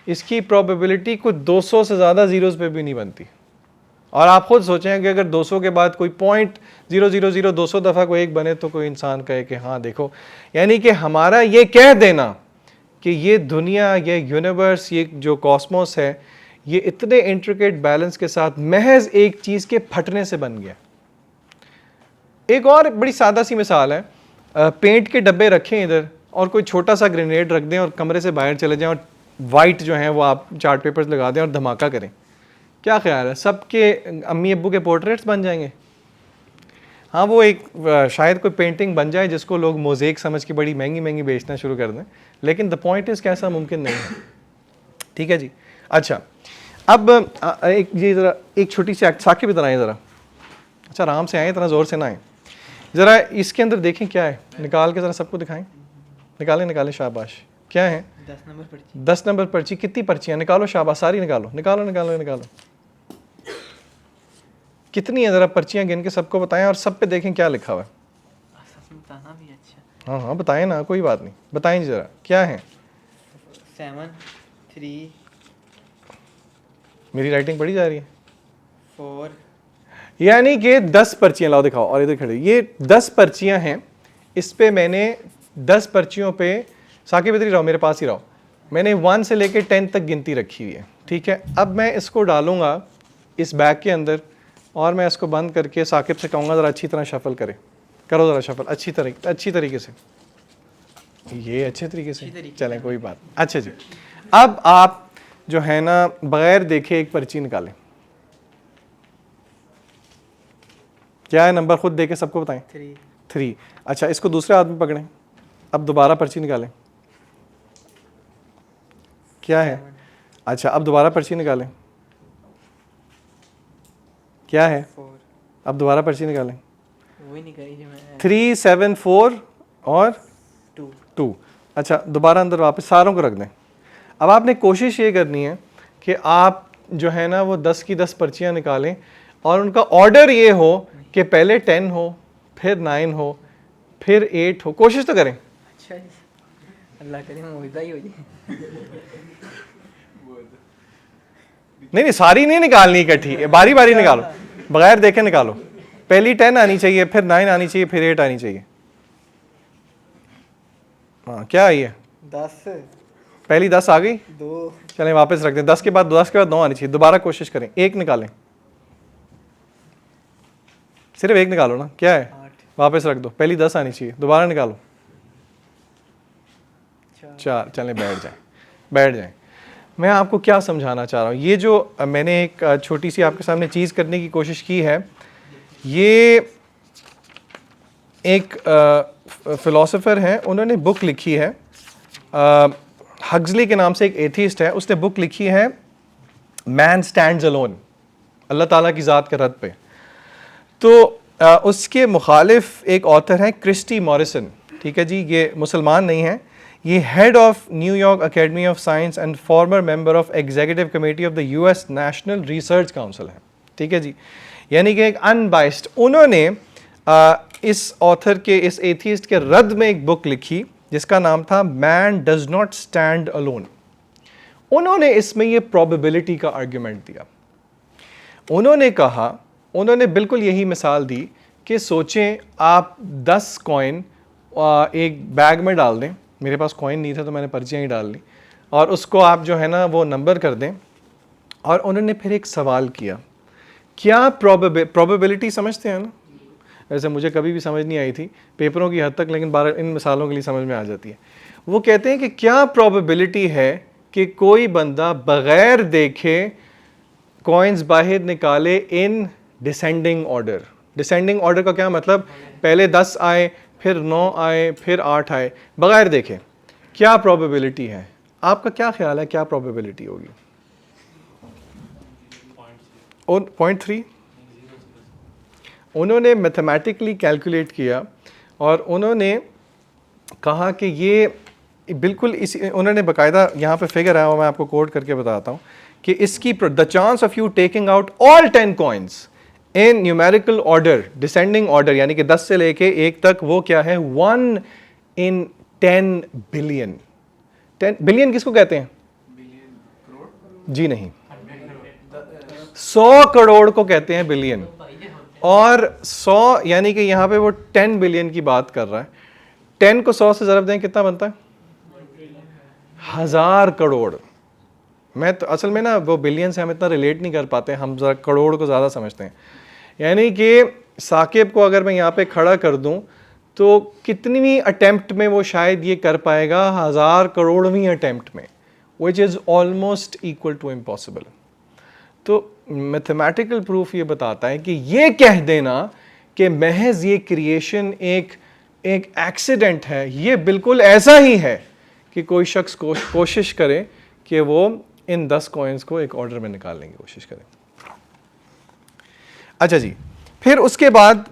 اس کی پرابیبلٹی کچھ 200 سے زیادہ زیروز پہ بھی نہیں بنتی. اور آپ خود سوچیں کہ اگر 200 کے بعد کوئی 0.000 200 دفعہ کوئی ایک بنے تو کوئی انسان کہے کہ ہاں دیکھو، یعنی کہ ہمارا یہ کہہ دینا کہ یہ دنیا، یہ یونیورس، یہ جو کاسموس ہے، یہ اتنے انٹریکیٹ بیلنس کے ساتھ محض ایک چیز کے پھٹنے سے بن گیا. ایک اور بڑی سادہ سی مثال ہے، پینٹ کے ڈبے رکھیں ادھر اور کوئی چھوٹا سا گرینیڈ رکھ دیں اور کمرے سے باہر چلے جائیں اور وائٹ جو ہیں وہ آپ چارٹ پیپرز لگا دیں اور دھماکہ کریں. کیا خیال ہے؟ سب کے امی ابو کے پورٹریٹس بن جائیں گے؟ ہاں وہ ایک شاید کوئی پینٹنگ بن جائے جس کو لوگ موزیک سمجھ کے بڑی مہنگی بیچنا شروع کر دیں، لیکن دا پوائنٹ از کہ ایسا ممکن نہیں ہے. ٹھیک ہے جی. اچھا اب یہ ذرا ایک چھوٹی سی ثاقب ادھر آئیں ذرا. اچھا آرام سے آئیں، اتنا زور سے نہ آئیں. ذرا اس کے اندر دیکھیں کیا ہے، نکال کے ذرا سب کو دکھائیں. نکالیں شاباش. کیا ہے؟ 10 نمبر پرچی. کتنی پرچیاں؟ نکالو شاباش، ساری نکالو. کتنی ہیں ذرا پرچیاں گن کے سب کو بتائیں، اور سب پہ دیکھیں کیا لکھا ہوا ہے. ہاں بتائیں نا، کوئی بات نہیں، بتائیں جی ذرا کیا ہے. 7 3 میری رائٹنگ پڑھی جا رہی ہے. 4 یعنی کہ 10 پرچیاں لاؤ دکھاؤ، اور ادھر کھڑے. یہ 10 پرچیاں ہیں. اس پہ میں نے 10 پرچیوں پہ ثاقب ادھر ہی رہو، میرے پاس ہی رہو. میں نے 1 سے لے کے 10 تک گنتی رکھی ہوئی ہے. ٹھیک ہے. اب میں اس کو ڈالوں گا اس بیگ کے اندر اور میں اس کو بند کر کے ثاقب سے کہوں گا ذرا اچھی طرح شفل کرو ذرا شفل اچھی طریقے سے. یہ اچھے طریقے سے چلیں کوئی بات. اچھا جی. اب آپ جو ہے نا بغیر دیکھے ایک پرچی نکالیں. کیا ہے نمبر؟ خود دیکھے سب کو بتائیں. 3 3. اچھا اس کو دوسرے ہاتھ میں پکڑیں. اب دوبارہ پرچی نکالیں. کیا ہے؟ اچھا اب دوبارہ پرچی نکالیں. کیا ہے؟ 4 اب دوبارہ پرچی نکالیں. وہی نکالی جو میں 3 7 4 اور 2. 2. اچھا دوبارہ اندر واپس ساروں کو رکھ دیں. اب آپ نے کوشش یہ کرنی ہے کہ آپ جو ہے نا وہ 10 کی 10 پرچیاں نکالیں اور ان کا آرڈر یہ ہو کہ پہلے 10 ہو پھر 9 ہو پھر 8 ہو. کوشش تو کریں. اچھا اللہ کرے موجودہ ہی ہو جائے. نہیں ساری نہیں نکالنی اکٹھی, باری باری نکالو, بغیر دیکھے نکالو. پہلی 10 آنی چاہیے, پھر 9 آنی چاہیے, پھر 8 آنی چاہیے. ہاں کیا آئی ہے؟ 10 پہلی 10 آ گئی. 2 چلیں واپس رکھ دیں. 10 کے بعد 9 آنی چاہیے. دوبارہ کوشش کریں, ایک نکالیں, صرف ایک نکالو نا. کیا ہے؟ 8 واپس رکھ دو. پہلی 10 آنی چاہیے. دوبارہ نکالو. 4. چلیں بیٹھ جائیں. میں آپ کو کیا سمجھانا چاہ رہا ہوں, یہ جو میں نے ایک چھوٹی سی آپ کے سامنے چیز کرنے کی کوشش کی ہے, یہ ایک فلاسفر ہیں, انہوں نے بک لکھی ہے, ہگزلی کے نام سے ایک ایتھیسٹ ہے, اس نے بک لکھی ہے مین اسٹینڈز الون, اللہ تعالیٰ کی ذات کے رد پہ. تو اس کے مخالف ایک آتھر ہیں کرسٹی موریسن. ٹھیک ہے جی, یہ مسلمان نہیں ہیں, یہ head of New York Academy of Science and former member of executive committee of the U S National Research Council ہے. ٹھیک ہے جی, یعنی کہ ایک ان بائسڈ. انہوں نے اس آتھر کے, اس ایتھیسٹ کے رد میں ایک بک لکھی جس کا نام تھا man does not stand alone. انہوں نے اس میں یہ پروبیبلٹی کا آرگیومنٹ دیا. انہوں نے کہا, انہوں نے بالکل یہی مثال دی کہ سوچیں آپ 10 کوائن ایک بیگ میں ڈال دیں. میرے پاس کوائن نہیں تھا تو میں نے پرچیاں ہی ڈال لی, اور اس کو آپ جو ہے نا وہ نمبر کر دیں. اور انہوں نے پھر ایک سوال کیا, کیا پروبیبلٹی سمجھتے ہیں نا, ویسے مجھے کبھی بھی سمجھ نہیں آئی تھی پیپروں کی حد تک, لیکن ان مثالوں کے لیے سمجھ میں آ جاتی ہے. وہ کہتے ہیں کہ کیا پروبیبلٹی ہے کہ کوئی بندہ بغیر دیکھے کوائنز باہر نکالے ان ڈسینڈنگ آرڈر. ڈسینڈنگ آرڈر کا کیا مطلب, پہلے 10 آئے پھر 9 آئے پھر 8 آئے بغیر دیکھے. کیا پروبیبلٹی ہے؟ آپ کا کیا خیال ہے کیا پروبیبلٹی ہوگی؟ 0.3. انہوں نے میتھمیٹکلی کیلکولیٹ کیا اور انہوں نے کہا کہ یہ بالکل انہوں نے باقاعدہ یہاں پہ فگر ہے, میں آپ کو کوڈ کر کے بتاتا ہوں کہ اس کی the chance of you taking out all 10 coins in numerical order, descending order, یعنی کہ 10 سے لے کے 1 تک, وہ کیا ہے 1 in 10 بلین. 10 بلین کس کو کہتے ہیں؟ جی نہیں, 100 کروڑ کو کہتے ہیں بلین. اور 100 یعنی کہ یہاں پہ وہ 10 بلین کی بات کر رہا ہے. 10 کو 100 سے ضرب دیں کتنا بنتا ہے؟ 1000 کروڑ. میں تو اصل میں نا وہ بلین سے ہم اتنا ریلیٹ نہیں کر پاتے, ہم ذرا کروڑ کو زیادہ سمجھتے ہیں. یعنی کہ ثاقب کو اگر میں یہاں پہ کھڑا کر دوں تو کتنی اٹیمپٹ میں وہ شاید یہ کر پائے گا, 1000 کروڑویں اٹیمپٹ میں, which is almost equal to impossible. تو میتھمیٹیکل پروف یہ بتاتا ہے کہ یہ کہہ دینا کہ محض یہ کریشن ایک ایکسیڈنٹ ہے, یہ بالکل ایسا ہی ہے کہ کوئی شخص کوشش کرے کہ وہ ان 10 کوائنس کو ایک آرڈر میں نکالنے کی کوشش کرے. اچھا جی, پھر اس کے بعد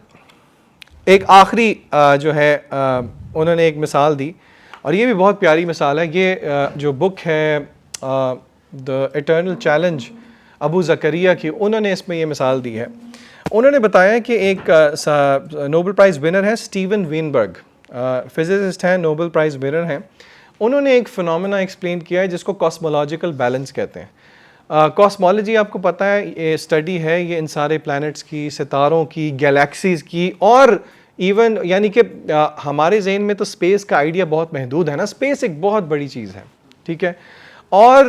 ایک آخری جو ہے انہوں نے ایک مثال دی, اور یہ بھی بہت پیاری مثال ہے. یہ جو بک ہے دا ایٹرنل چیلنج ابو زکریہ کی, انہوں نے اس میں یہ مثال دی ہے. انہوں نے بتایا کہ ایک نوبل پرائز ونر ہے اسٹیون وینبرگ, فزسسٹ ہیں, نوبل پرائز ونر ہیں. انہوں نے ایک فنومینا ایکسپلین کیا ہے جس کو کاسمولوجیکل بیلنس کہتے ہیں. کاسمولوجی آپ کو پتہ ہے یہ اسٹڈی ہے یہ ان سارے پلانٹس کی, ستاروں کی, گیلیکسیز کی, اور ایون یعنی کہ ہمارے ذہن میں تو اسپیس کا آئیڈیا بہت محدود ہے نا, اسپیس ایک بہت بڑی چیز ہے. ٹھیک ہے, اور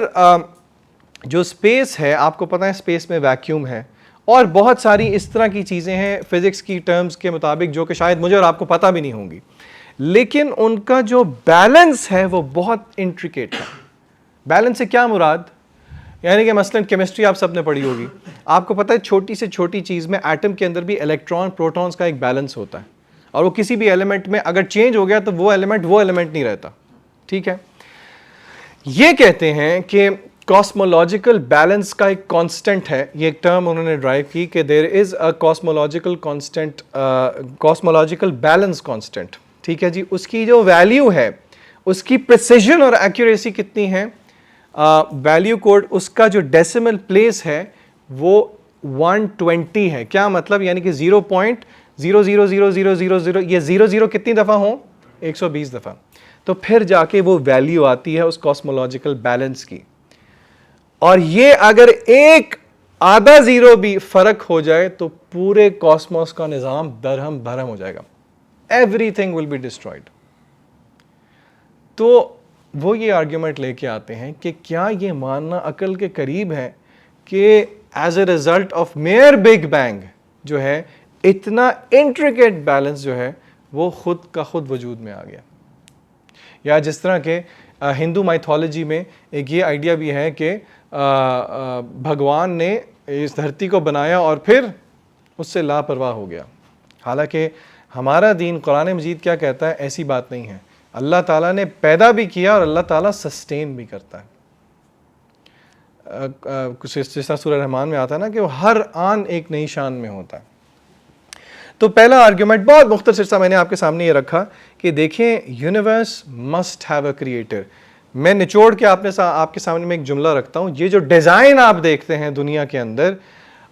جو اسپیس ہے آپ کو پتہ ہے اسپیس میں ویکیوم ہے, اور بہت ساری اس طرح کی چیزیں ہیں فزکس کی ٹرمز کے مطابق جو کہ شاید مجھے اور آپ کو پتہ بھی نہیں ہوں گی, لیکن ان کا جو بیلنس ہے وہ بہت انٹریکیٹ ہے. بیلنس سے کیا مراد, یعنی کہ مثلا کیمسٹری آپ سب نے پڑھی ہوگی, آپ کو پتہ ہے چھوٹی سے چھوٹی چیز میں ایٹم کے اندر بھی الیکٹران پروٹونز کا ایک بیلنس ہوتا ہے. اور وہ کسی بھی ایلیمنٹ میں اگر چینج ہو گیا تو وہ ایلیمنٹ نہیں رہتا. ٹھیک ہے. یہ کہتے ہیں کہ کاسمولوجیکل بیلنس کا ایک کانسٹنٹ ہے, یہ ایک ٹرم انہوں نے ڈرائیو کی کہ there is a cosmological constant, cosmological balance constant. ٹھیک ہے جی. اس کی جو ویلیو ہے, اس کی پریسیجن اور ایکوریسی کتنی ہے, ویلیو کوڈ اس کا جو ڈیسیمل پلیس ہے وہ 120 ہے. کیا مطلب, یعنی کہ 0.0000000 یہ 00 کتنی دفعہ ہوں, 120 دفعہ. تو پھر جا کے وہ ویلیو آتی ہے اس کاسمولوجیکل بیلنس کی. اور یہ اگر ایک آدھا زیرو بھی فرق ہو جائے تو پورے کاسموس کا نظام درہم بھرہم ہو جائے گا. Everything will be destroyed. تو وہ یہ آرگیومنٹ لے کے آتے ہیں کہ کیا یہ ماننا عقل کے قریب ہے کہ as a result of mere big bang جو ہے اتنا انٹریکیٹ بیلنس جو ہے وہ خود کا خود وجود میں آ گیا. یا جس طرح کہ ہندو مائتھولوجی میں ایک یہ آئیڈیا بھی ہے کہ بھگوان نے اس دھرتی کو بنایا اور پھر اس سے لاپرواہ ہو گیا. حالانکہ ہمارا دین قرآن مجید کیا کہتا ہے, ایسی بات نہیں ہے. اللہ تعالیٰ نے پیدا بھی کیا اور اللہ تعالیٰ سسٹین بھی کرتا ہے. جس طرح سورہ رحمان میں آتا ہے نا کہ وہ ہر آن ایک نئی شان میں ہوتا ہے. تو پہلا آرگیومنٹ بہت مختصر سا میں نے آپ کے سامنے یہ رکھا کہ دیکھیں universe must have a creator. میں نچوڑ کے آپ کے سامنے میں ایک جملہ رکھتا ہوں. یہ جو ڈیزائن آپ دیکھتے ہیں دنیا کے اندر,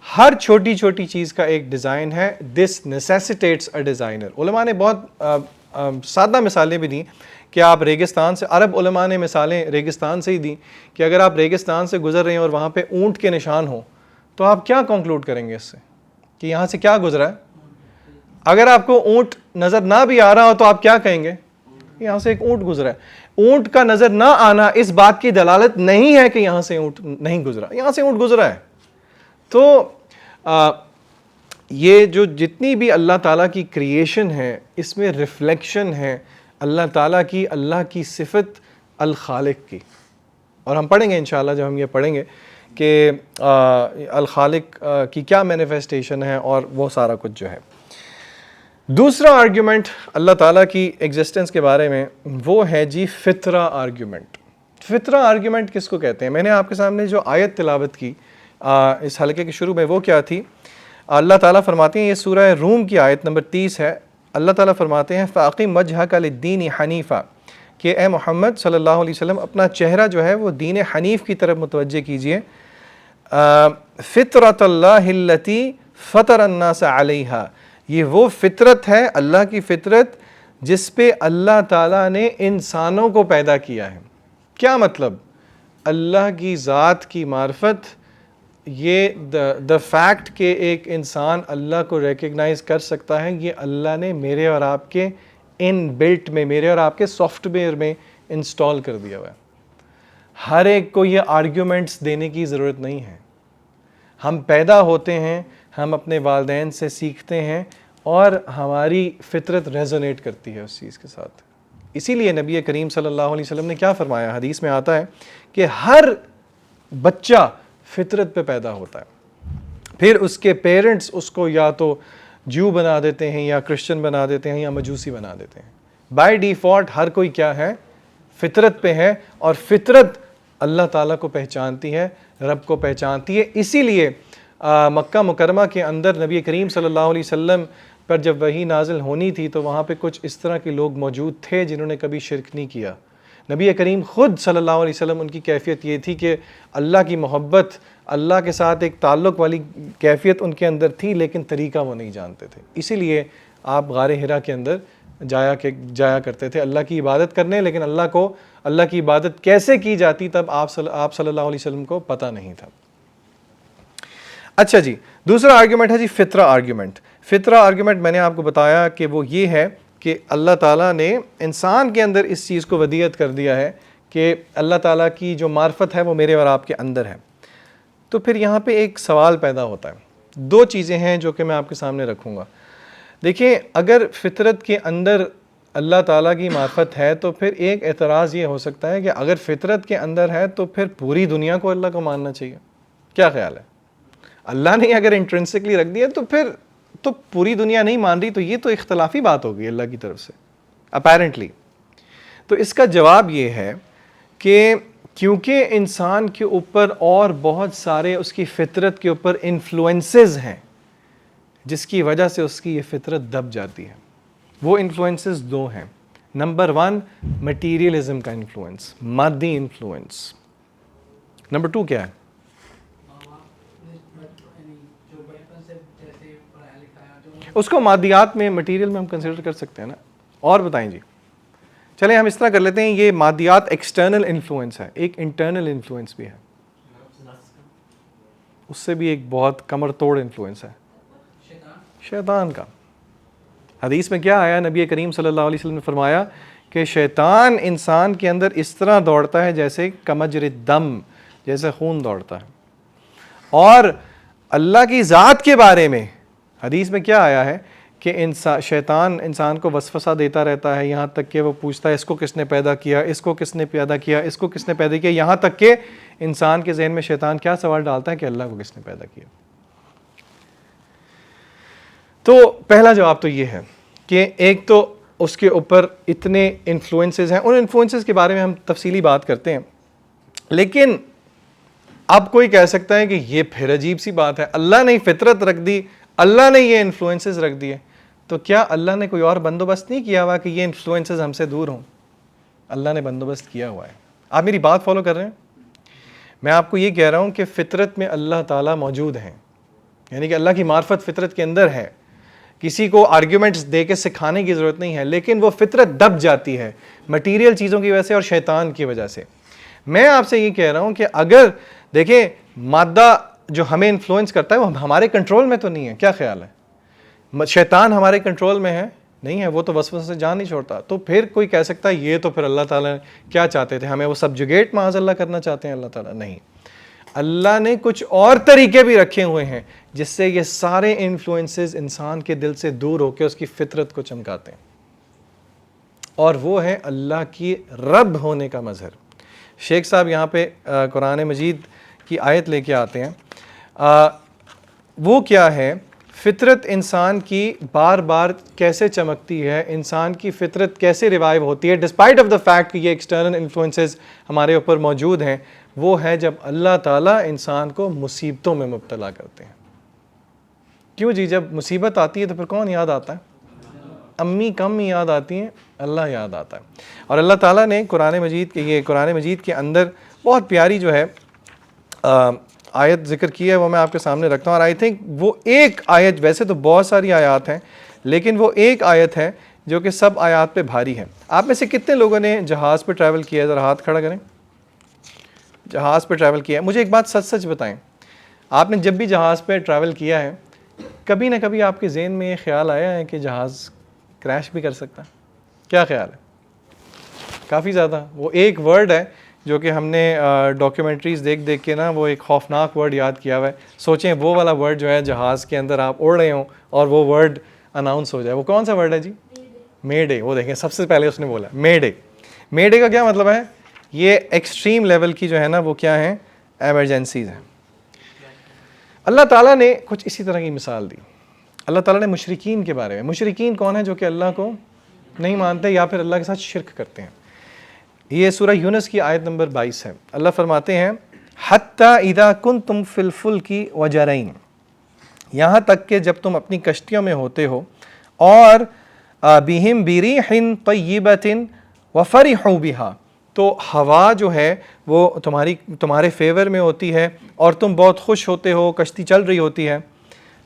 ہر چھوٹی چھوٹی چیز کا ایک ڈیزائن ہے. دس نیسیسیٹیٹس اے ڈیزائنر. علماء نے بہت سادہ مثالیں بھی دیں کہ آپ ریگستان سے, عرب علماء نے مثالیں ریگستان سے ہی دیں کہ اگر آپ ریگستان سے گزر رہے ہیں اور وہاں پہ اونٹ کے نشان ہوں تو آپ کیا کنکلوڈ کریں گے اس سے کہ یہاں سے کیا گزرا ہے. اگر آپ کو اونٹ نظر نہ بھی آ رہا ہو تو آپ کیا کہیں گے, یہاں سے ایک اونٹ گزرا ہے. اونٹ کا نظر نہ آنا اس بات کی دلالت نہیں ہے کہ یہاں سے اونٹ نہیں گزرا, یہاں سے اونٹ گزرا ہے. تو یہ جو جتنی بھی اللہ تعالیٰ کی کریشن ہے اس میں ریفلیکشن ہے اللہ تعالیٰ کی صفت الخالق کی. اور ہم پڑھیں گے انشاءاللہ جب ہم یہ پڑھیں گے کہ الخالق کی کیا مینیفیسٹیشن ہے اور وہ سارا کچھ جو ہے. دوسرا آرگیومنٹ اللہ تعالیٰ کی ایگزسٹنس کے بارے میں وہ ہے جی فطرہ آرگیومنٹ. فطرہ آرگیومنٹ کس کو کہتے ہیں؟ میں نے آپ کے سامنے جو آیت تلاوت کی اس حلقے کے شروع میں وہ کیا تھی. اللہ تعالیٰ فرماتے ہیں, یہ سورہ روم کی آیت نمبر 30 ہے. اللہ تعالیٰ فرماتے ہیں فَأَقِمْ وَجْهَكَ لِلدِّينِ حَنِيفًا, کہ اے محمد صلی اللہ علیہ وسلم اپنا چہرہ جو ہے وہ دین حنیف کی طرف متوجہ کیجئے. فطرۃ اللہ التی فطر الناس علیہا, یہ وہ فطرت ہے اللہ کی فطرت جس پہ اللہ تعالیٰ نے انسانوں کو پیدا کیا ہے. کیا مطلب؟ اللہ کی ذات کی معرفت, یہ دا فیکٹ کہ ایک انسان اللہ کو ریکگنائز کر سکتا ہے, یہ اللہ نے میرے اور آپ کے ان بلٹ میں, میرے اور آپ کے سافٹ ویئر میں انسٹال کر دیا ہوا ہے. ہر ایک کو یہ آرگیومنٹس دینے کی ضرورت نہیں ہے. ہم پیدا ہوتے ہیں, ہم اپنے والدین سے سیکھتے ہیں اور ہماری فطرت ریزونیٹ کرتی ہے اس چیز کے ساتھ. اسی لیے نبی کریم صلی اللہ علیہ وسلم نے کیا فرمایا, حدیث میں آتا ہے کہ ہر بچہ فطرت پہ پیدا ہوتا ہے, پھر اس کے پیرنٹس اس کو یا تو جو بنا دیتے ہیں یا کرسچن بنا دیتے ہیں یا مجوسی بنا دیتے ہیں. بائی ڈیفالٹ ہر کوئی کیا ہے, فطرت پہ ہے, اور فطرت اللہ تعالیٰ کو پہچانتی ہے, رب کو پہچانتی ہے. اسی لیے مکہ مکرمہ کے اندر نبی کریم صلی اللہ علیہ وسلم پر جب وحی نازل ہونی تھی تو وہاں پہ کچھ اس طرح کے لوگ موجود تھے جنہوں نے کبھی شرک نہیں کیا. نبی کریم خود صلی اللہ علیہ وسلم ان کی کیفیت یہ تھی کہ اللہ کی محبت, اللہ کے ساتھ ایک تعلق والی کیفیت ان کے اندر تھی, لیکن طریقہ وہ نہیں جانتے تھے. اسی لیے آپ غار حرا کے اندر جایا کرتے تھے اللہ کی عبادت کرنے, لیکن اللہ کی عبادت کیسے کی جاتی تب آپ صلی اللہ علیہ وسلم کو پتہ نہیں تھا. اچھا جی, دوسرا آرگیومنٹ ہے جی فطرہ آرگیومنٹ. فطرہ آرگیومنٹ میں نے آپ کو بتایا کہ وہ یہ ہے کہ اللہ تعالیٰ نے انسان کے اندر اس چیز کو ودیعت کر دیا ہے کہ اللہ تعالیٰ کی جو معرفت ہے وہ میرے اور آپ کے اندر ہے. تو پھر یہاں پہ ایک سوال پیدا ہوتا ہے. دو چیزیں ہیں جو کہ میں آپ کے سامنے رکھوں گا. دیکھیں, اگر فطرت کے اندر اللہ تعالیٰ کی معرفت ہے تو پھر ایک اعتراض یہ ہو سکتا ہے کہ اگر فطرت کے اندر ہے تو پھر پوری دنیا کو اللہ کو ماننا چاہیے. کیا خیال ہے؟ اللہ نے اگر انٹرنسکلی رکھ دیا تو پھر تو پوری دنیا نہیں مان رہی, تو یہ تو اختلافی بات ہوگی اللہ کی طرف سے اپیرنٹلی. تو اس کا جواب یہ ہے کہ کیونکہ انسان کے اوپر اور بہت سارے اس کی فطرت کے اوپر انفلوئنسز ہیں جس کی وجہ سے اس کی یہ فطرت دب جاتی ہے. وہ انفلوئنسز دو ہیں. نمبر 1 مٹیریلزم کا انفلوئنس, مادی انفلوئنس. نمبر 2 کیا ہے؟ اس کو مادیات میں, مٹیریل میں ہم کنسیڈر کر سکتے ہیں نا. اور بتائیں جی. چلیں ہم اس طرح کر لیتے ہیں, یہ مادیات ایکسٹرنل انفلوئنس ہے, ایک انٹرنل انفلوئنس بھی ہے, اس سے بھی ایک بہت کمر توڑ انفلوئنس ہے شیطان کا. حدیث میں کیا آیا؟ نبی کریم صلی اللہ علیہ وسلم نے فرمایا کہ شیطان انسان کے اندر اس طرح دوڑتا ہے جیسے کمجر الدم, جیسے خون دوڑتا ہے. اور اللہ کی ذات کے بارے میں حدیث میں کیا آیا ہے کہ شیطان انسان کو وسوسہ دیتا رہتا ہے, یہاں تک کہ وہ پوچھتا ہے اس کو کس نے پیدا کیا, اس کو کس نے پیدا کیا, اس کو کس نے پیدا کیا, یہاں تک کہ انسان کے ذہن میں شیطان کیا سوال ڈالتا ہے کہ اللہ کو کس نے پیدا کیا. تو پہلا جواب تو یہ ہے کہ ایک تو اس کے اوپر اتنے انفلوئنسز ہیں, ان انفلوئنسز کے بارے میں ہم تفصیلی بات کرتے ہیں. لیکن اب کوئی کہہ سکتا ہے کہ یہ پھر عجیب سی بات ہے, اللہ نے فطرت رکھ دی, اللہ نے یہ انفلوئنسز رکھ دیے, تو کیا اللہ نے کوئی اور بندوبست نہیں کیا ہوا کہ یہ انفلوئنسز ہم سے دور ہوں؟ اللہ نے بندوبست کیا ہوا ہے. آپ میری بات فالو کر رہے ہیں؟ میں آپ کو یہ کہہ رہا ہوں کہ فطرت میں اللہ تعالیٰ موجود ہیں, یعنی کہ اللہ کی معرفت فطرت کے اندر ہے. کسی کو آرگیومنٹس دے کے سکھانے کی ضرورت نہیں ہے, لیکن وہ فطرت دب جاتی ہے مٹیریل چیزوں کی وجہ سے اور شیطان کی وجہ سے. میں آپ سے یہ کہہ رہا ہوں کہ اگر دیکھیں مادہ جو ہمیں انفلوئنس کرتا ہے وہ ہمارے کنٹرول میں تو نہیں ہے, کیا خیال ہے؟ شیطان ہمارے کنٹرول میں ہے؟ نہیں ہے, وہ تو وسوسے سے جان نہیں چھوڑتا. تو پھر کوئی کہہ سکتا ہے یہ تو پھر اللہ تعالیٰ کیا چاہتے تھے, ہمیں وہ سبجوگیٹ معاذ اللہ کرنا چاہتے ہیں اللہ تعالیٰ؟ نہیں, اللہ نے کچھ اور طریقے بھی رکھے ہوئے ہیں جس سے یہ سارے انفلوئنسز انسان کے دل سے دور ہو کے اس کی فطرت کو چمکاتے ہیں, اور وہ ہے اللہ کی رب ہونے کا مظہر. شیخ صاحب یہاں پہ قرآن مجید کی آیت لے کے آتے ہیں, وہ کیا ہے؟ فطرت انسان کی بار بار کیسے چمکتی ہے, انسان کی فطرت کیسے ریوائیو ہوتی ہے ڈسپائٹ آف دا فیکٹ کہ یہ ایکسٹرنل انفلوئنسز ہمارے اوپر موجود ہیں. وہ ہے جب اللہ تعالیٰ انسان کو مصیبتوں میں مبتلا کرتے ہیں. کیوں جی؟ جب مصیبت آتی ہے تو پھر کون یاد آتا ہے؟ امی کم یاد آتی ہیں, اللہ یاد آتا ہے. اور اللہ تعالیٰ نے قرآن مجید کے اندر بہت پیاری جو ہے آیت ذکر کی ہے, وہ میں آپ کے سامنے رکھتا ہوں. اور آئی تھنک وہ ایک آیت, ویسے تو بہت ساری آیات ہیں لیکن وہ ایک آیت ہے جو کہ سب آیات پہ بھاری ہے. آپ میں سے کتنے لوگوں نے جہاز پہ ٹریول کیا ہے؟ ذرا ہاتھ کھڑا کریں. جہاز پہ ٹریول کیا ہے. مجھے ایک بات سچ بتائیں, آپ نے جب بھی جہاز پہ ٹریول کیا ہے کبھی نہ کبھی آپ کے ذہن میں یہ خیال آیا ہے کہ جہاز کریش بھی کر سکتا ہے؟ کیا خیال ہے؟ کافی زیادہ. وہ ایک ورڈ ہے جو کہ ہم نے ڈاکیومنٹریز دیکھ کے نا, وہ ایک خوفناک ورڈ یاد کیا ہوا ہے. سوچیں وہ والا ورڈ جو ہے جہاز کے اندر آپ اڑ رہے ہوں اور وہ ورڈ اناؤنس ہو جائے. وہ کون سا ورڈ ہے جی؟ مے ڈے. وہ دیکھیں سب سے پہلے اس نے بولا مے ڈے. مے ڈے کا کیا مطلب ہے؟ یہ ایکسٹریم لیول کی جو ہے نا وہ کیا ہیں؟ ایمرجنسیز ہیں. اللہ تعالیٰ نے کچھ اسی طرح کی مثال دی. اللہ تعالیٰ نے مشرکین کے بارے میں, مشرکین کون ہیں؟ جو کہ اللہ کو نہیں مانتے یا پھر اللہ کے ساتھ شرک کرتے ہیں. یہ سورہ یونس کی آیت نمبر 22 ہے. اللہ فرماتے ہیں حَتَّى اِذَا كُنْتُمْ فِي الْفُلْكِ وَجَرَيْنَ, یہاں تک کہ جب تم اپنی کشتیوں میں ہوتے ہو, اور بِهِمْ بِرِيحٍ طَيِّبَةٍ وَفَرِحُوا بِهَا, تو ہوا جو ہے وہ تمہارے فیور میں ہوتی ہے اور تم بہت خوش ہوتے ہو, کشتی چل رہی ہوتی ہے.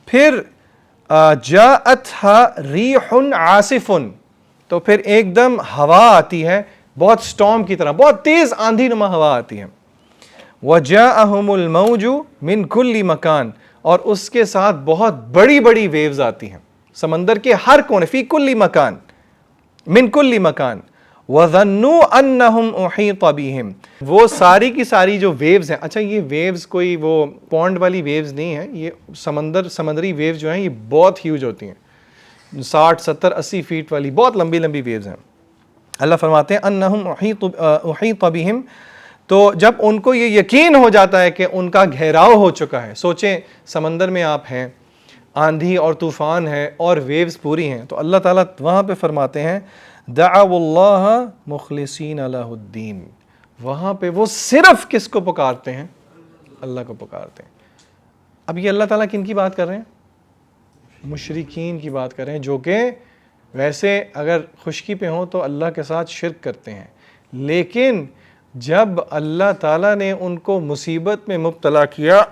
پھر جَاءَتْهَا رِيحٌ عَاصِفٌ, تو پھر ایک دم ہوا آتی ہے بہت سٹارم کی طرح, بہت تیز آندھی نما ہوا آتی ہے. وَجَاءَهُمُ الْمَوْجُ مِنْ كُلِّ مَكَانٍ, اور اس کے ساتھ بہت بڑی بڑی ویوز آتی ہیں سمندر کے ہر کونے, فی کل مکان, من کل مکان. وَظَنُّوا أَنَّهُمْ أُحِيطَ بِهِمْ, وہ ساری کی ساری جو ویوز ہیں, اچھا یہ ویوز کوئی وہ پونڈ والی ویوز نہیں ہیں, یہ سمندری ویوز جو ہیں یہ بہت ہیوج ہوتی ہیں, 60 70 80 فیٹ والی بہت لمبی لمبی ویوز ہیں. اللہ فرماتے ہیں انہم احیط بہم, تو جب ان کو یہ یقین ہو جاتا ہے کہ ان کا گھیراؤ ہو چکا ہے. سوچیں سمندر میں آپ ہیں, آندھی اور طوفان ہے اور ویوز پوری ہیں، تو اللہ تعالیٰ وہاں پہ فرماتے ہیں دعوا اللہ مخلصین لہ الدین، وہاں پہ وہ صرف کس کو پکارتے ہیں؟ اللہ کو پکارتے ہیں۔ اب یہ اللہ تعالیٰ کن کی بات کر رہے ہیں؟ مشرکین کی بات کر رہے ہیں، جو کہ ویسے اگر خشکی پہ ہوں تو اللہ کے ساتھ شرک کرتے ہیں، لیکن جب اللہ تعالیٰ نے ان کو مصیبت میں مبتلا کیا،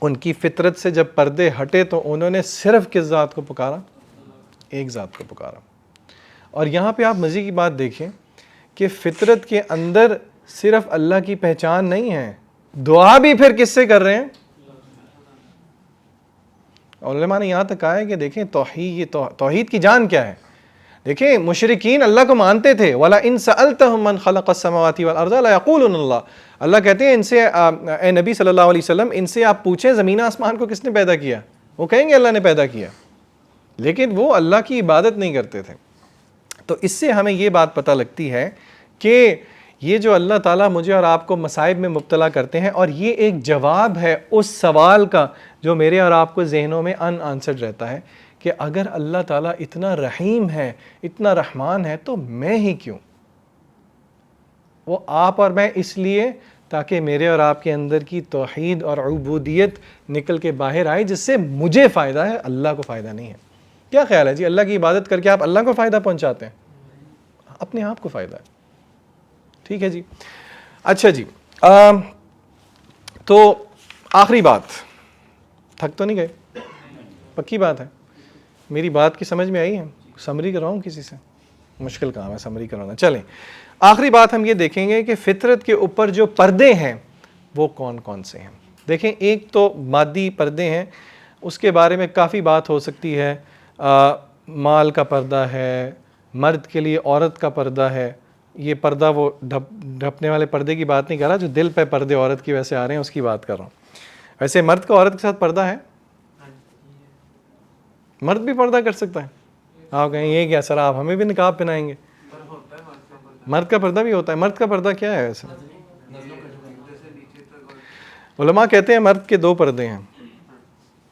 ان کی فطرت سے جب پردے ہٹے تو انہوں نے صرف کس ذات کو پکارا؟ ایک ذات کو پکارا۔ اور یہاں پہ آپ مزے کی بات دیکھیں کہ فطرت کے اندر صرف اللہ کی پہچان نہیں ہے، دعا بھی پھر کس سے کر رہے ہیں؟ علماء نے یہاں تک کہا ہے کہ دیکھیں توحید کی جان کیا ہے۔ دیکھیں مشرکین اللہ کو مانتے تھے، وَلَئِن سَأَلْتَهُم مَّن خَلَقَ السَّمَاوَاتِ وَالْأَرْضَ لَيَقُولُنَّ اللَّهُ، اللہ کہتے ہیں ان سے، اے نبی صلی اللہ علیہ وسلم ان سے آپ پوچھیں زمین آسمان کو کس نے پیدا کیا، وہ کہیں گے اللہ نے پیدا کیا، لیکن وہ اللہ کی عبادت نہیں کرتے تھے۔ تو اس سے ہمیں یہ بات پتہ لگتی ہے کہ یہ جو اللہ تعالیٰ مجھے اور آپ کو مصائب میں مبتلا کرتے ہیں، اور یہ ایک جواب ہے اس سوال کا جو میرے اور آپ کو ذہنوں میں ان آنسرڈ رہتا ہے کہ اگر اللہ تعالیٰ اتنا رحیم ہے، اتنا رحمان ہے، تو میں ہی کیوں؟ وہ آپ اور میں اس لیے تاکہ میرے اور آپ کے اندر کی توحید اور عبودیت نکل کے باہر آئے، جس سے مجھے فائدہ ہے، اللہ کو فائدہ نہیں ہے۔ کیا خیال ہے جی؟ اللہ کی عبادت کر کے آپ اللہ کو فائدہ پہنچاتے ہیں؟ اپنے آپ کو فائدہ ہے۔ ٹھیک ہے جی، اچھا جی، تو آخری بات، تھک تو نہیں گئے؟ پکی بات ہے، میری بات کی سمجھ میں آئی ہے؟ سمری کرواؤں کسی سے؟ مشکل کام ہے سمری کروانا۔ چلیں آخری بات ہم یہ دیکھیں گے کہ فطرت کے اوپر جو پردے ہیں وہ کون کون سے ہیں۔ دیکھیں ایک تو مادی پردے ہیں، اس کے بارے میں کافی بات ہو سکتی ہے، مال کا پردہ ہے، مرد کے لیے عورت کا پردہ ہے۔ یہ پردہ وہ ڈھپنے والے پردے کی بات نہیں کر رہا جو دل پہ پردے عورت کی ویسے آ رہے ہیں، اس کی بات کر رہا ہوں۔ ویسے مرد کا عورت کے ساتھ پردہ ہے؟ مرد بھی پردہ کر سکتا ہے؟ آپ کہیں یہ کیا سر، آپ ہمیں بھی نقاب پہنائیں گے؟ مرد کا پردہ بھی ہوتا ہے۔ مرد کا پردہ کیا ہے ویسے؟ علماء کہتے ہیں مرد کے دو پردے ہیں،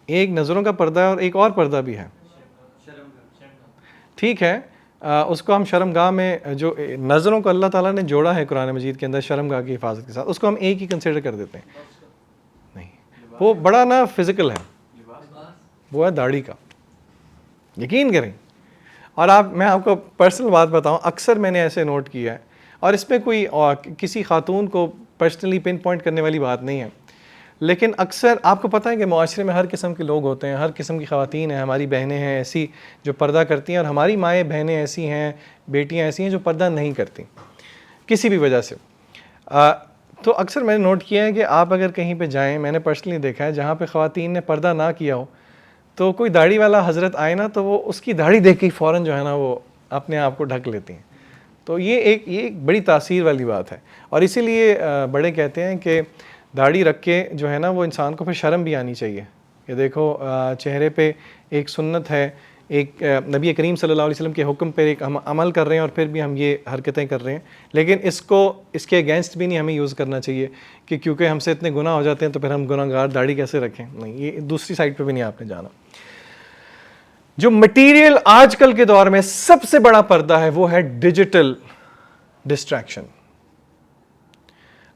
ایک نظروں کا پردہ ہے اور ایک اور پردہ بھی ہے۔ ٹھیک ہے، اس کو ہم شرمگاہ میں، جو نظروں کو اللہ تعالیٰ نے جوڑا ہے قرآن مجید کے اندر شرمگاہ کی حفاظت کے ساتھ، اس کو ہم ایک ہی کنسیڈر کر دیتے ہیں۔ نہیں، وہ بڑا نا فزیکل ہے، وہ ہے داڑھی کا، یقین کریں۔ اور میں آپ کو پرسنل بات بتاؤں، اکثر میں نے ایسے نوٹ کیا ہے، اور اس پہ کوئی کسی خاتون کو پرسنلی پن پوائنٹ کرنے والی بات نہیں ہے، لیکن اکثر آپ کو پتہ ہے کہ معاشرے میں ہر قسم کے لوگ ہوتے ہیں، ہر قسم کی خواتین ہیں، ہماری بہنیں ہیں ایسی جو پردہ کرتی ہیں، اور ہماری مائیں بہنیں ایسی ہیں، بیٹیاں ایسی ہیں جو پردہ نہیں کرتی کسی بھی وجہ سے۔ تو اکثر میں نے نوٹ کیا ہے کہ آپ اگر کہیں پہ جائیں، میں نے پرسنلی دیکھا ہے جہاں پہ خواتین نے پردہ نہ کیا ہو، تو کوئی داڑھی والا حضرت آئے نا تو وہ اس کی داڑھی دیکھ کے فوراً جو ہے نا وہ اپنے آپ کو ڈھک لیتی ہیں۔ تو یہ ایک بڑی تاثیر والی بات ہے، اور اسی لیے بڑے کہتے ہیں کہ داڑھی رکھ کے جو ہے نا وہ انسان کو پھر شرم بھی آنی چاہیے کہ دیکھو چہرے پہ ایک سنت ہے، ایک نبی کریم صلی اللہ علیہ وسلم کے حکم پہ ایک ہم عمل کر رہے ہیں اور پھر بھی ہم یہ حرکتیں کر رہے ہیں، لیکن اس کے اگینسٹ بھی نہیں ہمیں یوز کرنا چاہیے کہ کیونکہ ہم سے اتنے گناہ ہو جاتے ہیں تو پھر ہم گناہ گار داڑھی کیسے رکھیں۔ نہیں، یہ دوسری سائڈ پہ بھی نہیں آپ نے جانا۔ جو مٹیریل آج کل کے دور میں سب سے بڑا پردہ ہے وہ ہے ڈیجیٹل ڈسٹریکشن۔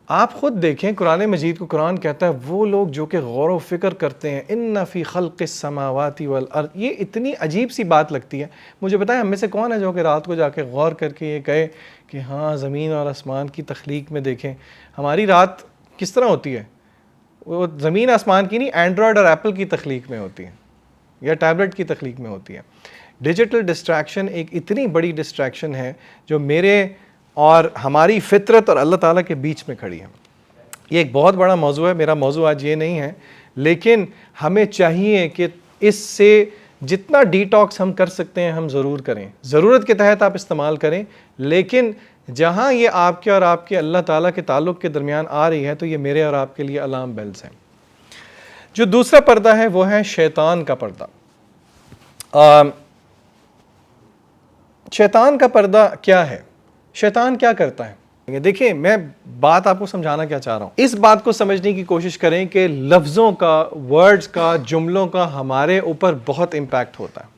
آپ خود دیکھیں قرآن مجید کو، قرآن کہتا ہے وہ لوگ جو کہ غور و فکر کرتے ہیں، ان فی خلق السماوات والارض، یہ اتنی عجیب سی بات لگتی ہے۔ مجھے بتائیں ہم میں سے کون ہے جو کہ رات کو جا کے غور کر کے یہ کہے کہ ہاں زمین اور آسمان کی تخلیق میں دیکھیں ہماری رات کس طرح ہوتی ہے؟ وہ زمین آسمان کی نہیں، اینڈرائڈ اور ایپل کی تخلیق میں ہوتی ہے یا ٹیبلٹ کی تخلیق میں ہوتی ہے۔ ڈیجیٹل ڈسٹریکشن ایک اتنی بڑی ڈسٹریکشن ہے جو میرے اور ہماری فطرت اور اللہ تعالیٰ کے بیچ میں کھڑی ہے۔ یہ ایک بہت بڑا موضوع ہے، میرا موضوع آج یہ نہیں ہے، لیکن ہمیں چاہیے کہ اس سے جتنا ڈی ٹاکس ہم کر سکتے ہیں ہم ضرور کریں، ضرورت کے تحت آپ استعمال کریں، لیکن جہاں یہ آپ کے اور آپ کے اللہ تعالیٰ کے تعلق کے درمیان آ رہی ہے تو یہ میرے اور آپ کے لیے الارم بیلز ہیں۔ جو دوسرا پردہ ہے وہ ہے شیطان کا پردہ۔ شیطان کا پردہ کیا ہے؟ شیطان کیا کرتا ہے؟ دیکھیں میں بات آپ کو سمجھانا کیا چاہ رہا ہوں، اس بات کو سمجھنے کی کوشش کریں کہ لفظوں کا، ورڈز کا، جملوں کا ہمارے اوپر بہت امپیکٹ ہوتا ہے.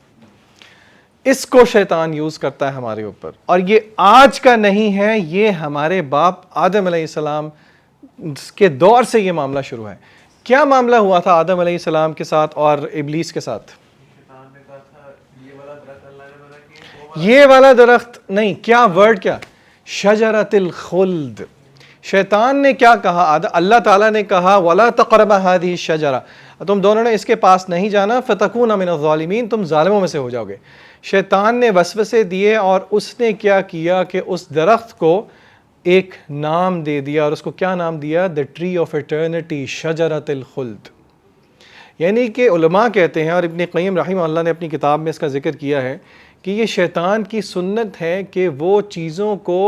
اس کو شیطان یوز کرتا ہے ہمارے اوپر، اور یہ آج کا نہیں ہے، یہ ہمارے باپ آدم علیہ السلام کے دور سے یہ معاملہ شروع ہے. کیا معاملہ ہوا تھا آدم علیہ السلام کے ساتھ اور ابلیس کے ساتھ؟ یہ والا درخت نہیں، کیا ورڈ، کیا شجرۃ الخلد. شیطان نے کیا کہا؟ اللہ تعالیٰ نے کہا وَلَا تَقْرَبَ هَذِهِ الشَّجَرَةَ، تم دونوں نے اس کے پاس نہیں جانا، فَتَكُونَ مِنَ الظَّالِمِينَ، تم ظالموں میں سے ہو جاؤ گے. شیطان نے وسوسے دیے اور اس نے کیا کیا کہ اس درخت کو ایک نام دے دیا، اور اس کو کیا نام دیا؟ The Tree of Eternity، شجرۃ الخلد. یعنی کہ علماء کہتے ہیں، اور ابن قیم رحمہ اللہ نے اپنی کتاب میں اس کا ذکر کیا ہے، کہ یہ شیطان کی سنت ہے کہ وہ چیزوں کو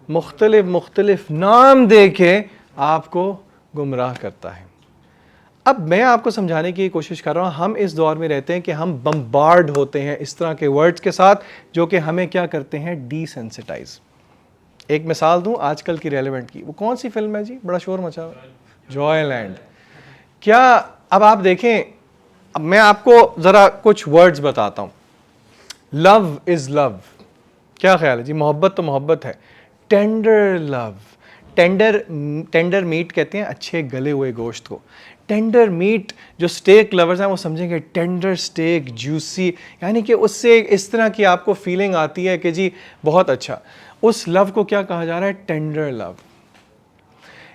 مختلف نام دے کے آپ کو گمراہ کرتا ہے. اب میں آپ کو سمجھانے کی کوشش کر رہا ہوں، ہم اس دور میں رہتے ہیں کہ ہم بمبارڈ ہوتے ہیں اس طرح کے ورڈز کے ساتھ جو کہ ہمیں کیا کرتے ہیں؟ Desensitise. ایک مثال دوں آج کل کی ریلیونٹ کی، وہ کون سی فلم ہے جی، بڑا شور مچا ہوا ہے، جوائے لینڈ. کیا اب آپ دیکھیں، اب میں آپ کو ذرا کچھ ورڈز بتاتا ہوں. لو از لو، کیا خیال ہے جی؟ محبت تو محبت ہے. ٹینڈر لو، ٹینڈر میٹ کہتے ہیں اچھے گلے ہوئے گوشت کو. ٹینڈر میٹ، جو سٹیک لورز ہیں وہ سمجھیں گے ٹینڈر سٹیک، جوسی، یعنی کہ اس سے اس طرح کی آپ کو فیلنگ آتی ہے کہ جی بہت اچھا. اس لو کو کیا کہا جا رہا ہے؟ Tender love.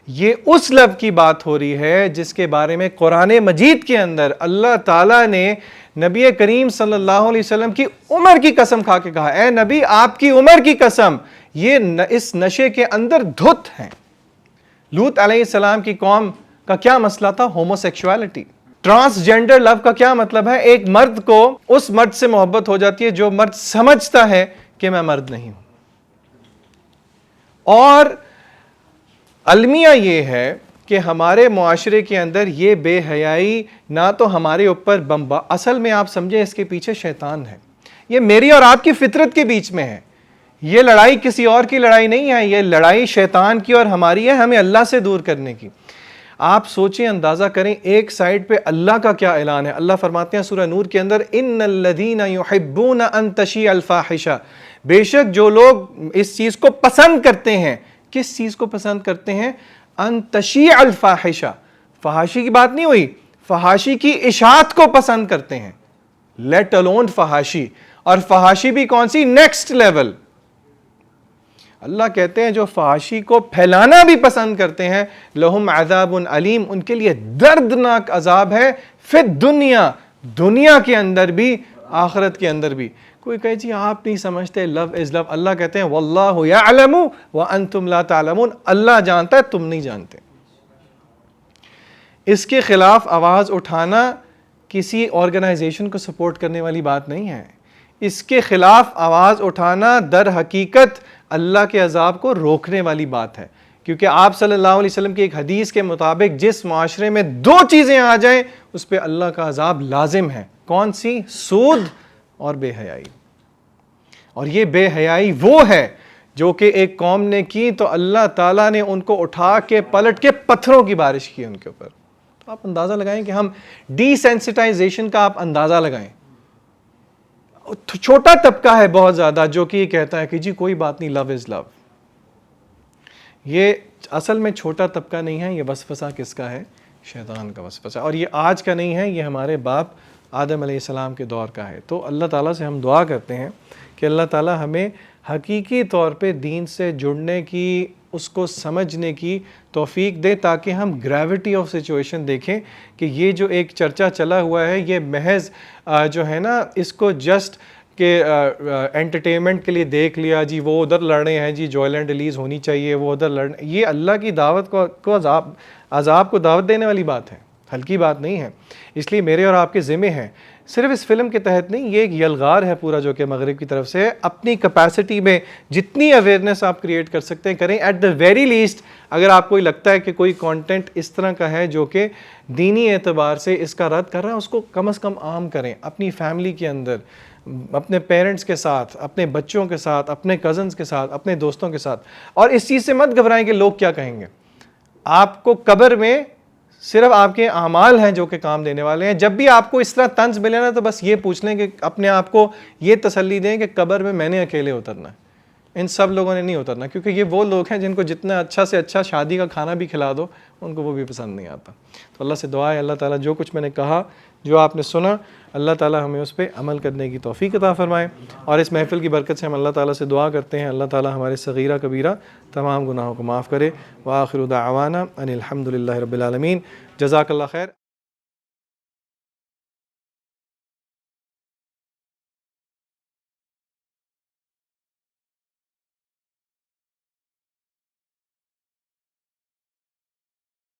یہ اس لو کی بات ہو رہی ہے جس کے بارے میں قرآن مجید کے اندر اللہ تعالیٰ نے نبی کریم صلی اللہ علیہ وسلم کی عمر کی قسم کھا کے کہا، اے نبی آپ کی عمر کی قسم، یہ اس نشے کے اندر دھت ہیں. لوط علیہ السلام کی قوم کا کیا مسئلہ تھا؟ Homo sexuality. ٹرانسجینڈر لو کا کیا مطلب ہے؟ ایک مرد کو اس مرد سے محبت ہو جاتی ہے جو مرد سمجھتا ہے کہ میں مرد نہیں ہوں. اور المیہ یہ ہے کہ ہمارے معاشرے کے اندر یہ بے حیائی نہ تو ہمارے اوپر اصل میں آپ سمجھیں اس کے پیچھے شیطان ہے. یہ میری اور آپ کی فطرت کے بیچ میں ہے. یہ لڑائی کسی اور کی لڑائی نہیں ہے، یہ لڑائی شیطان کی اور ہماری ہے، ہمیں اللہ سے دور کرنے کی. آپ سوچیں، اندازہ کریں، ایک سائیڈ پہ اللہ کا کیا اعلان ہے. اللہ فرماتے ہیں سورہ نور کے اندر، ان الذین یحبون ان تشیع الفاحشہ، بے شک جو لوگ اس چیز کو پسند کرتے ہیں. کس چیز کو پسند کرتے ہیں؟ ان تشیع الفاحشہ، فحاشی کی بات نہیں ہوئی، فحاشی کی اشاعت کو پسند کرتے ہیں، لیٹ الون فحاشی. اور فحاشی بھی کون سی؟ Next level. اللہ کہتے ہیں جو فحاشی کو پھیلانا بھی پسند کرتے ہیں، لہم عذاب علیم، ان کے لیے دردناک عذاب ہے، فی دنیا، دنیا کے اندر بھی، آخرت کے اندر بھی. کوئی کہے جی آپ نہیں سمجھتے، لو از لو. اللہ کہتے ہیں واللہ یعلم وانتم لا تعلمون، اللہ جانتا ہے تم نہیں جانتے. اس کے خلاف آواز اٹھانا کسی آرگنائزیشن کو سپورٹ کرنے والی بات نہیں ہے. اس کے خلاف آواز اٹھانا در حقیقت اللہ کے عذاب کو روکنے والی بات ہے، کیونکہ آپ صلی اللہ علیہ وسلم کی ایک حدیث کے مطابق جس معاشرے میں دو چیزیں آ جائیں اس پہ اللہ کا عذاب لازم ہے. کون سی؟ سود اور بے حیائی. اور یہ بے حیائی وہ ہے جو کہ ایک قوم نے کی تو اللہ تعالیٰ نے ان کو اٹھا کے پلٹ کے پتھروں کی بارش کی ان کے اوپر. تو آپ اندازہ لگائیں کہ ہم ڈی سینسٹائزیشن کا آپ اندازہ لگائیں. چھوٹا طبقہ ہے بہت زیادہ جو کہ یہ کہتا ہے کہ جی کوئی بات نہیں، لو از لو. یہ اصل میں چھوٹا طبقہ نہیں ہے، یہ وسوسہ کس کا ہے؟ شیطان کا وسوسہ. اور یہ آج کا نہیں ہے، یہ ہمارے باپ آدم علیہ السلام کے دور کا ہے. تو اللہ تعالیٰ سے ہم دعا کرتے ہیں کہ اللہ تعالیٰ ہمیں حقیقی طور پہ دین سے جڑنے کی، اس کو سمجھنے کی توفیق دے، تاکہ ہم گریوٹی آف سچویشن دیکھیں کہ یہ جو ایک چرچا چلا ہوا ہے یہ محض جو ہے نا، اس کو جسٹ کہ انٹرٹینمنٹ کے لیے دیکھ لیا جی، وہ ادھر لڑ رہے ہیں جی، جوائلینڈ ریلیز ہونی چاہیے، وہ ادھر لڑ، یہ اللہ کی دعوت کو عذاب کو دعوت دینے والی بات ہے، ہلکی بات نہیں ہے. اس لیے میرے اور آپ کے ذمہ ہیں، صرف اس فلم کے تحت نہیں، یہ ایک یلغار ہے پورا جو کہ مغرب کی طرف سے. اپنی کیپیسٹی میں جتنی اویئرنیس آپ کریٹ کر سکتے ہیں کریں. ایٹ دا ویری لیسٹ اگر آپ کو لگتا ہے کہ کوئی کانٹینٹ اس طرح کا ہے جو کہ دینی اعتبار سے اس کا رد کر رہا ہے، اس کو کم از کم عام کریں اپنی فیملی کے اندر، اپنے پیرنٹس کے ساتھ، اپنے بچوں کے ساتھ، اپنے کزنز کے ساتھ، اپنے دوستوں کے ساتھ. اور اس چیز سے مت گھبرائیں کہ لوگ کیا کہیں گے. آپ کو قبر میں صرف آپ کے اعمال ہیں جو کہ کام دینے والے ہیں. جب بھی آپ کو اس طرح طنز ملے نا تو بس یہ پوچھ لیں کہ اپنے آپ کو یہ تسلی دیں کہ قبر میں نے اکیلے اترنا ہے، ان سب لوگوں نے نہیں اترنا، کیونکہ یہ وہ لوگ ہیں جن کو جتنا اچھا سے اچھا شادی کا کھانا بھی کھلا دو ان کو وہ بھی پسند نہیں آتا. تو اللہ سے دعا ہے اللہ تعالیٰ جو کچھ میں نے کہا، جو آپ نے سنا، اللہ تعالیٰ ہمیں اس پہ عمل کرنے کی توفیق عطا فرمائے. اور اس محفل کی برکت سے ہم اللہ تعالیٰ سے دعا کرتے ہیں اللہ تعالیٰ ہمارے صغیرہ کبیرہ تمام گناہوں کو معاف کرے. وآخر دعوانا ان الحمد للہ رب العالمین. جزاک اللہ خیر.